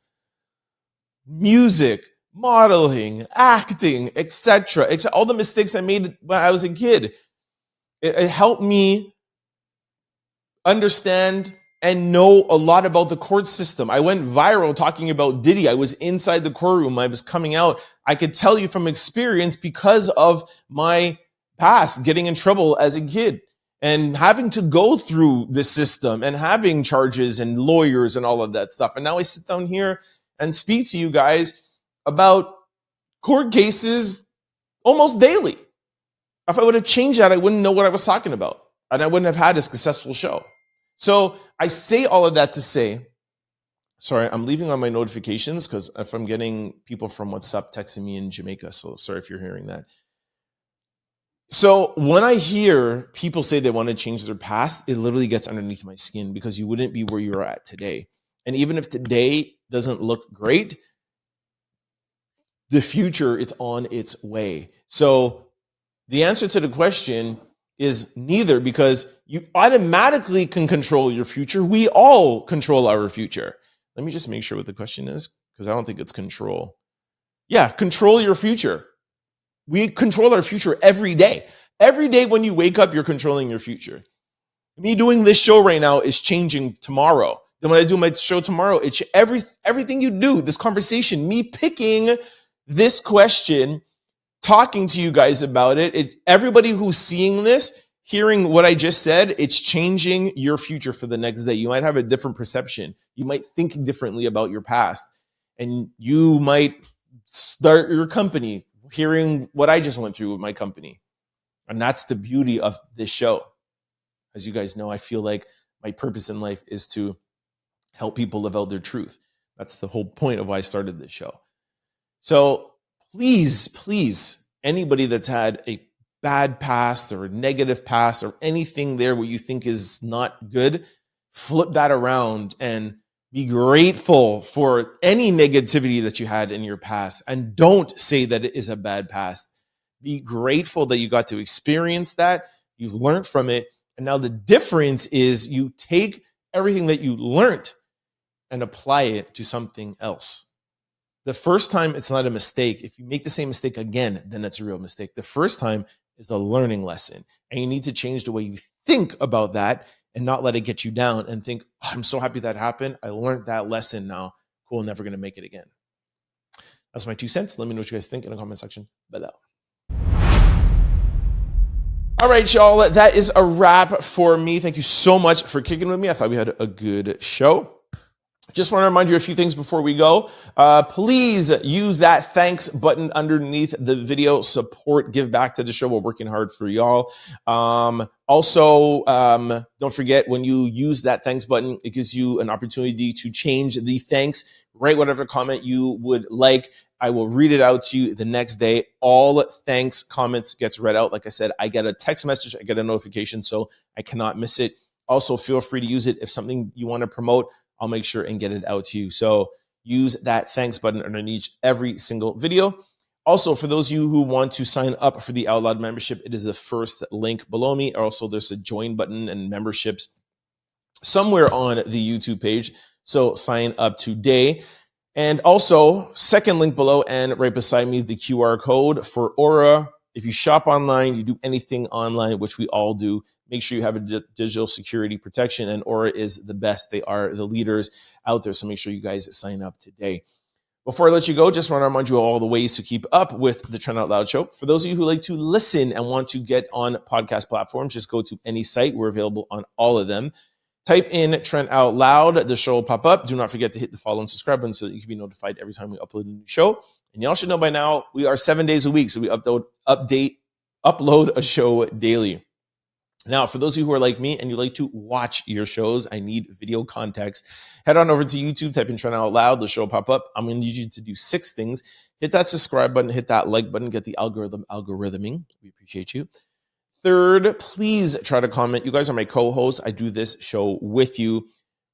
Music, modeling, acting, etc. All the mistakes I made when I was a kid, it helped me understand and know a lot about the court system. I went viral talking about Diddy. I was inside the courtroom. I was coming out. I could tell you from experience because of my past, getting in trouble as a kid and having to go through the system and having charges and lawyers and all of that stuff. And now I sit down here and speak to you guys about court cases almost daily. If I would have changed that, I wouldn't know what I was talking about, and I wouldn't have had a successful show. So I say all of that to say, sorry, I'm leaving on my notifications because if I'm getting people from WhatsApp texting me in Jamaica, so sorry if you're hearing that. So when I hear people say they want to change their past, it literally gets underneath my skin because you wouldn't be where you're at today. And even if today doesn't look great, the future is on its way. So the answer to the question is neither, because you automatically can control your future. We all control our future. Let me just make sure what the question is, because I don't think it's control. Yeah, control your future. We control our future every day. Every day when you wake up, you're controlling your future. Me doing this show right now is changing tomorrow. Then when I do my show tomorrow, it's everything you do, this conversation, me picking this question, talking to you guys about it, everybody who's seeing this, hearing what I just said, it's changing your future for the next day. You might have a different perception. You might think differently about your past. And you might start your company hearing what I just went through with my company. And that's the beauty of this show. As you guys know, I feel like my purpose in life is to help people live out their truth. That's the whole point of why I started this show. So please, anybody that's had a bad past or a negative past or anything there where you think is not good, flip that around and be grateful for any negativity that you had in your past. And don't say that it is a bad past. Be grateful that you got to experience that. You've learned from it. And now the difference is you take everything that you learned and apply it to something else. The first time, it's not a mistake. If you make the same mistake again, then it's a real mistake. The first time is a learning lesson. And you need to change the way you think about that and not let it get you down and think, oh, I'm so happy that happened. I learned that lesson now. Cool, never going to make it again. That's my 2 cents. Let me know what you guys think in the comment section below. All right, y'all. That is a wrap for me. Thank you so much for kicking with me. I thought we had a good show. Just want to remind you a few things before we go. Please use that thanks button underneath the video. Support, give back to the show. We're working hard for y'all. Also, don't forget, when you use that thanks button, it gives you an opportunity to change the thanks. Write whatever comment you would like. I will read it out to you the next day. All thanks comments gets read out. Like I said, I get a text message, I get a notification, so I cannot miss it. Also, feel free to use it if something you want to promote. I'll make sure and get it out to you. So use that thanks button underneath every single video. Also, for those of you who want to sign up for the Out Loud membership, it is the first link below me. Also, there's a join button and memberships somewhere on the YouTube page. So sign up today. And also, second link below and right beside me, the QR code for Aura If you shop online, you do anything online, which we all do, make sure you have a digital security protection, and Aura is the best. They are the leaders out there, so make sure you guys sign up today. Before I let you go, just want to remind you of all the ways to keep up with the Trent Out Loud show. For those of you who like to listen and want to get on podcast platforms, just go to any site. We're available on all of them. Type in Trent Out Loud. The show will pop up. Do not forget to hit the follow and subscribe button so that you can be notified every time we upload a new show. And y'all should know by now, we are 7 days a week, so we upload a show daily. Now, for those of you who are like me and you like to watch your shows, I need video context. Head on over to YouTube, type in Trent Out Loud, the show will pop up. I'm going to need you to do 6 things. Hit that subscribe button, hit that like button, get the algorithming. We appreciate you. Third, please try to comment. You guys are my co-hosts. I do this show with you.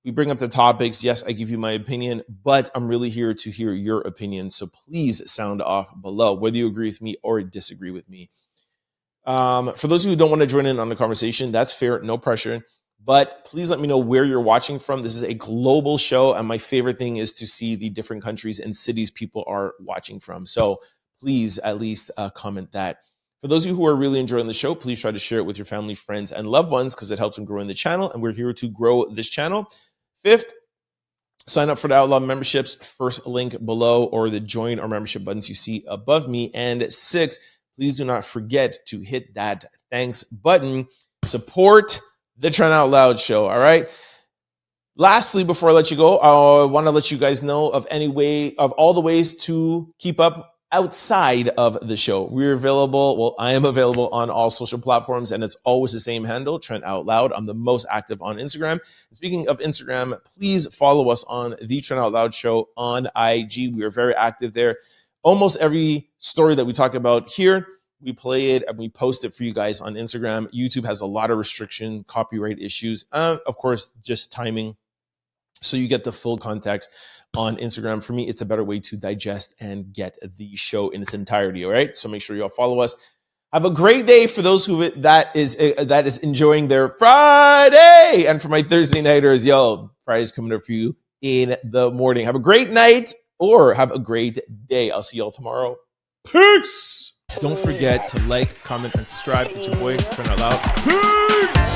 We bring up the topics. Yes, I give you my opinion, but I'm really here to hear your opinion. So please sound off below, whether you agree with me or disagree with me. For those of you who don't want to join in on the conversation, that's fair, no pressure. But please let me know where you're watching from. This is a global show, and my favorite thing is to see the different countries and cities people are watching from. So please at least comment that. For those of you who are really enjoying the show, please try to share it with your family, friends, and loved ones because it helps them grow in the channel, and we're here to grow this channel. 5th, sign up for the Outlaw memberships, first link below, or the join our membership buttons you see above me. And 6th, please do not forget to hit that thanks button. Support the Trent Out Loud show, all right? Lastly, before I let you go, I want to let you guys know of all the ways to keep up outside of the show. We're available, well, I am available on all social platforms, and it's always the same handle, Trent Out Loud. I'm the most active on Instagram. And speaking of Instagram, please follow us on the Trent Out Loud show on IG. We are very active there. Almost every story that we talk about here, we play it and we post it for you guys on Instagram. YouTube has a lot of restriction, copyright issues, of course, just timing. So you get the full context on Instagram. For me, it's a better way to digest and get the show in its entirety. All right. So make sure you all follow us. Have a great day for those who that is enjoying their Friday. And for my Thursday nighters, Friday's coming up for you in the morning. Have a great night or have a great day. I'll see y'all tomorrow. Peace. Don't forget to like, comment, and subscribe. It's your boy, Trent Out Loud. Peace.